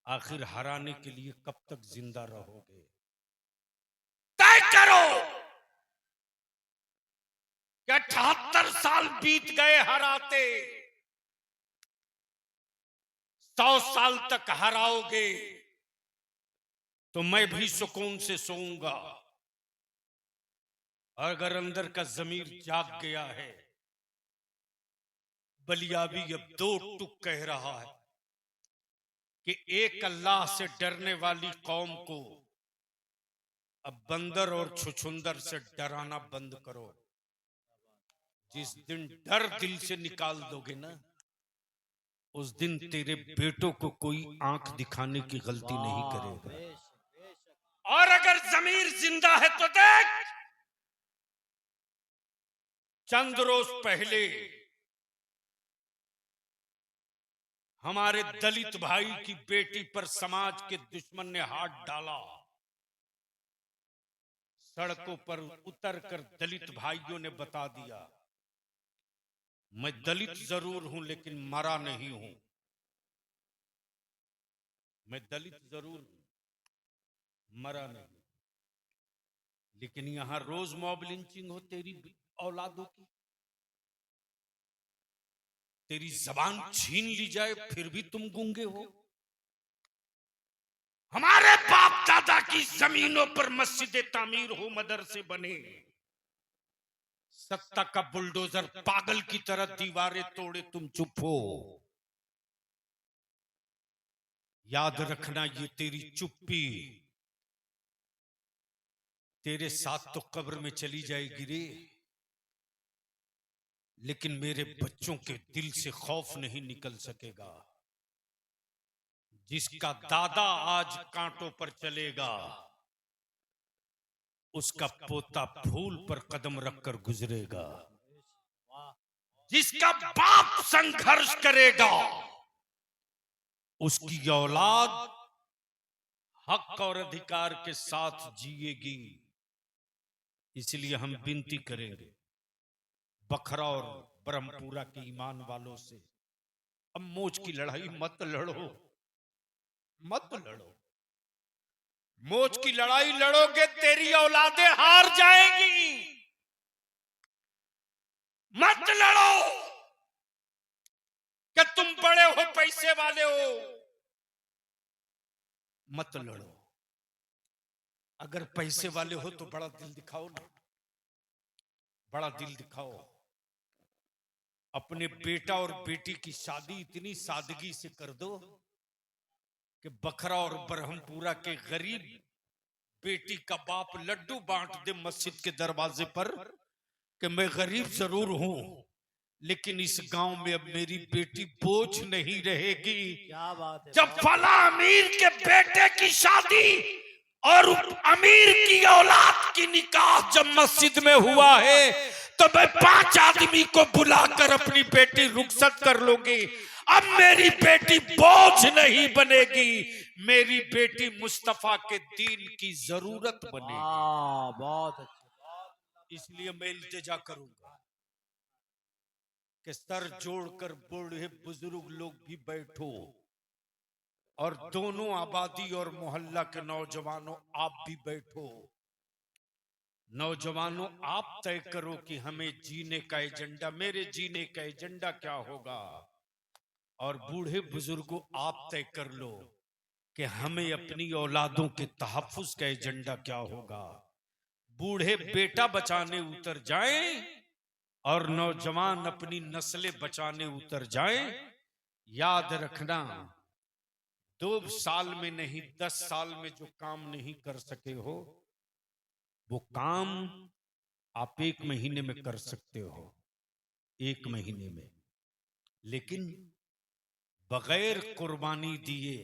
[SPEAKER 1] आखिर हराने के लिए कब तक जिंदा रहोगे? तय करो कि 78 साल बीत गए हराते, 100 साल तक हराओगे तो मैं भी सुकून से सोऊंगा। अगर अंदर का जमीर जाग गया है, बलियाबी अब 2 टुक कह रहा है कि एक अल्लाह से डरने वाली कौम को अब बंदर और छुछुंदर से डराना बंद करो। जिस दिन डर दिल से निकाल दोगे ना, उस दिन तेरे बेटों को कोई आंख दिखाने की गलती नहीं करेगा। और अगर जमीर जिंदा है तो देख, चंद रोज पहले हमारे दलित भाई की बेटी पर समाज के दुश्मन ने हाथ डाला। सड़कों पर उतरकर दलित भाइयों ने बता दिया, मैं दलित जरूर हूं लेकिन मरा नहीं हूं। मैं दलित जरूर हूं, मरा नहीं। लेकिन यहां रोज मॉब लिंचिंग हो तेरी औलादों की, तेरी जबान छीन ली जाए फिर भी तुम गूंगे हो। हमारे बाप दादा की जमीनों पर मस्जिदें तामीर हो, मदरसे बने, सत्ता का बुलडोजर पागल की तरह दीवारें तोड़े, तुम चुप हो। याद रखना, ये तेरी चुप्पी तेरे साथ तो कब्र में चली जाएगी रे, लेकिन मेरे बच्चों के दिल से खौफ नहीं निकल सकेगा। जिसका दादा आज कांटों पर चलेगा, उसका पोता फूल पर कदम रखकर गुजरेगा। जिसका बाप संघर्ष करेगा, उसकी औलाद हक और अधिकार के साथ जिएगी। इसलिए हम विनती करेंगे बखरा और ब्रह्मपुरा के ईमान वालों से, अब मोच की लड़ाई मत लड़ो, मत लड़ो। मौज की लड़ाई लड़ोगे तेरी औलादें हार जाएंगी। मत लड़ो कि तुम बड़े हो, पैसे वाले हो। मत लड़ो। अगर पैसे वाले हो तो बड़ा दिल दिखाओ ना, बड़ा दिल दिखाओ। अपने बेटा और बेटी की शादी इतनी सादगी से कर दो कि बखरा और बरहमपुरा के गरीब बेटी का बाप लड्डू बांट दे मस्जिद के दरवाजे पर कि मैं गरीब जरूर हूं, लेकिन इस गांव में अब मेरी बेटी बोझ नहीं रहेगी।
[SPEAKER 2] क्या बात है।
[SPEAKER 1] जब फला अमीर के बेटे की शादी और अमीर की औलाद की निकाह जब मस्जिद में हुआ है तो मैं 5 आदमी को बुलाकर अपनी बेटी रुखसत कर लूंगी। अब मेरी बेटी बोझ नहीं बनेगी, मेरी बेटी मुस्तफा के दीन की जरूरत बनेगी।
[SPEAKER 2] बहुत अच्छे।
[SPEAKER 1] इसलिए मैं इल्तिजा करूंगा कि सर जोड़कर बूढ़े बुजुर्ग लोग भी बैठो और दोनों आबादी और मोहल्ला के नौजवानों आप भी बैठो। नौजवानों आप तय करो कि हमें जीने का एजेंडा, मेरे जीने का एजेंडा क्या होगा, और बूढ़े बुजुर्गों आप तय कर लो कि हमें अपनी औलादों के तहफ्फुज का एजेंडा क्या होगा। बूढ़े बेटा बचाने उतर जाएं और नौजवान अपनी नस्लें बचाने उतर जाएं। याद रखना, 2 साल में नहीं 10 साल में जो काम नहीं कर सके हो वो काम आप 1 महीने में कर सकते हो, 1 महीने में। लेकिन बगैर कुर्बानी दिए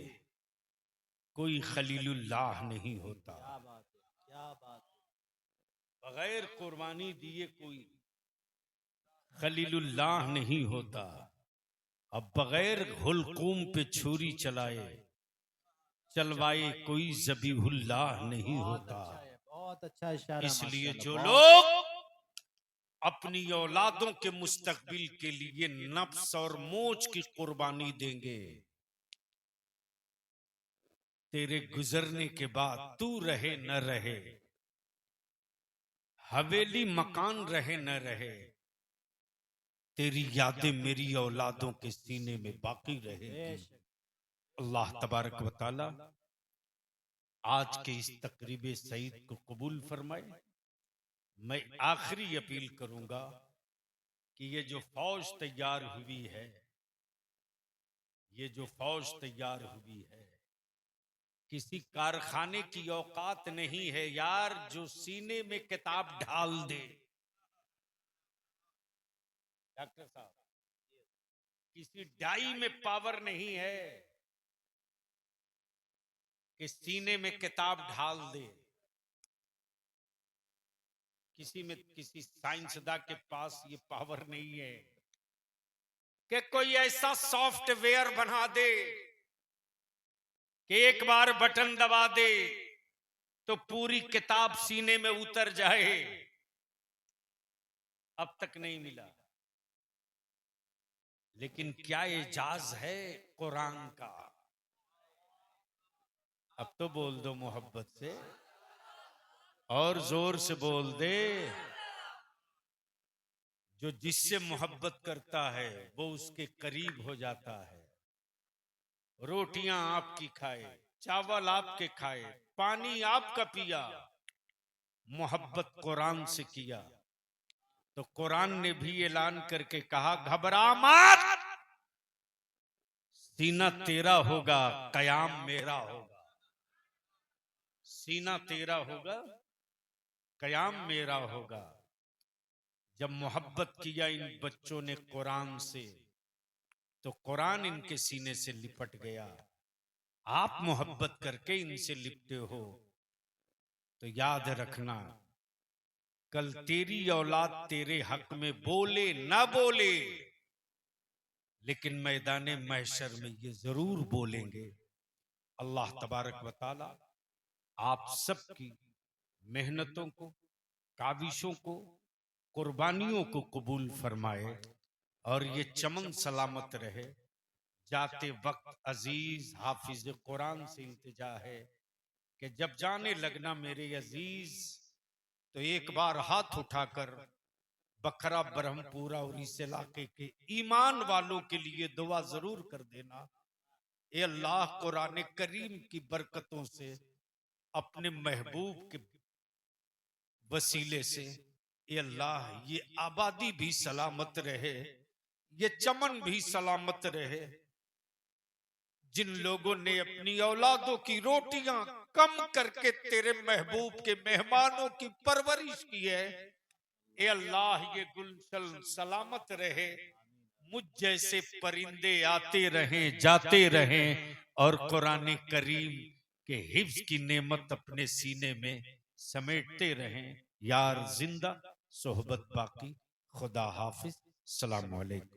[SPEAKER 1] कोई खलीलुल्लाह नहीं होता।
[SPEAKER 2] क्या बात है, क्या बात है।
[SPEAKER 1] बगैर कुर्बानी दिए कोई खलीलुल्लाह नहीं होता। अब बगैर हुलकूम पे छुरी चलवाए कोई ज़बीहुल्लाह नहीं होता।
[SPEAKER 2] बहुत अच्छा इशारा।
[SPEAKER 1] इसलिए
[SPEAKER 2] माशाल्लाह,
[SPEAKER 1] जो
[SPEAKER 2] बहुत-
[SPEAKER 1] लोग अपनी औलादों के मुस्तकबिल के लिए नफ्स और मोज की कुर्बानी देंगे, तेरे गुजरने के बाद तू रहे न रहे, हवेली मकान रहे न रहे, तेरी यादें मेरी औलादों के सीने में बाकी रहेगी। अल्लाह तबारक व तआला आज के इस तकरीब सईद को कबूल फरमाए। मैं आखिरी अपील करूंगा कि ये जो फौज तैयार हुई है, ये जो फौज तैयार हुई है, किसी कारखाने की औकात नहीं है यार जो सीने में किताब ढाल दे। डॉक्टर साहब, किसी डाई में पावर नहीं है कि सीने में किताब ढाल दे। किसी साइंसदा के पास ये पावर नहीं है कि कोई ऐसा सॉफ्टवेयर बना दे कि एक बार बटन दबा दे तो पूरी किताब सीने में उतर जाए। अब तक नहीं मिला। लेकिन क्या एजाज है कुरान का। अब तो बोल दो मोहब्बत से, और जोर से बोल दे। जो जिससे मोहब्बत करता है वो उसके करीब हो जाता है। रोटियां आपकी खाए, चावल आपके खाए, पानी आपका पिया, मोहब्बत कुरान से किया तो कुरान ने भी ऐलान करके कहा घबरा मत, सीना तेरा होगा, कयाम मेरा होगा। सीना तेरा होगा, कयाम मेरा होगा। जब मोहब्बत किया इन बच्चों ने कुरान से तो कुरान इनके सीने से लिपट गया। आप मोहब्बत करके इनसे लिपटे हो तो याद रखना, कल तेरी औलाद तेरे हक में बोले ना बोले, लेकिन मैदाने महशर में ये जरूर बोलेंगे। अल्लाह तबारक व तआला आप सबकी मेहनतों को, काविशों को, कुर्बानियों को कबूल फरमाए और ये चमन सलामत रहे। जाते वक्त अजीज हाफिज कुरान से इल्तिजा है कि जब जाने लगना मेरे अजीज तो एक बार हाथ उठाकर बखरा ब्रह्मपुरा और इस इलाके के ईमान वालों के लिए दुआ जरूर कर देना। ए अल्लाह, कुरान करीम की बरकतों से, अपने महबूब के वसीले से, ए अल्लाह, ये आबादी भी सलामत रहे, ये चमन भी सलामत रहे। जिन लोगों ने अपनी औलादों की रोटियां कम करके तेरे महबूब के मेहमानों की परवरिश की है, ए अल्लाह, ये गुलशन सलामत रहे, मुझ जैसे परिंदे आते रहें जाते रहें और कुरान करीम के हिफ्ज की नेमत अपने सीने में समेटते रहें। यार जिंदा, सोहबत बाकी। खुदा हाफिज। सलाम अलैकुम।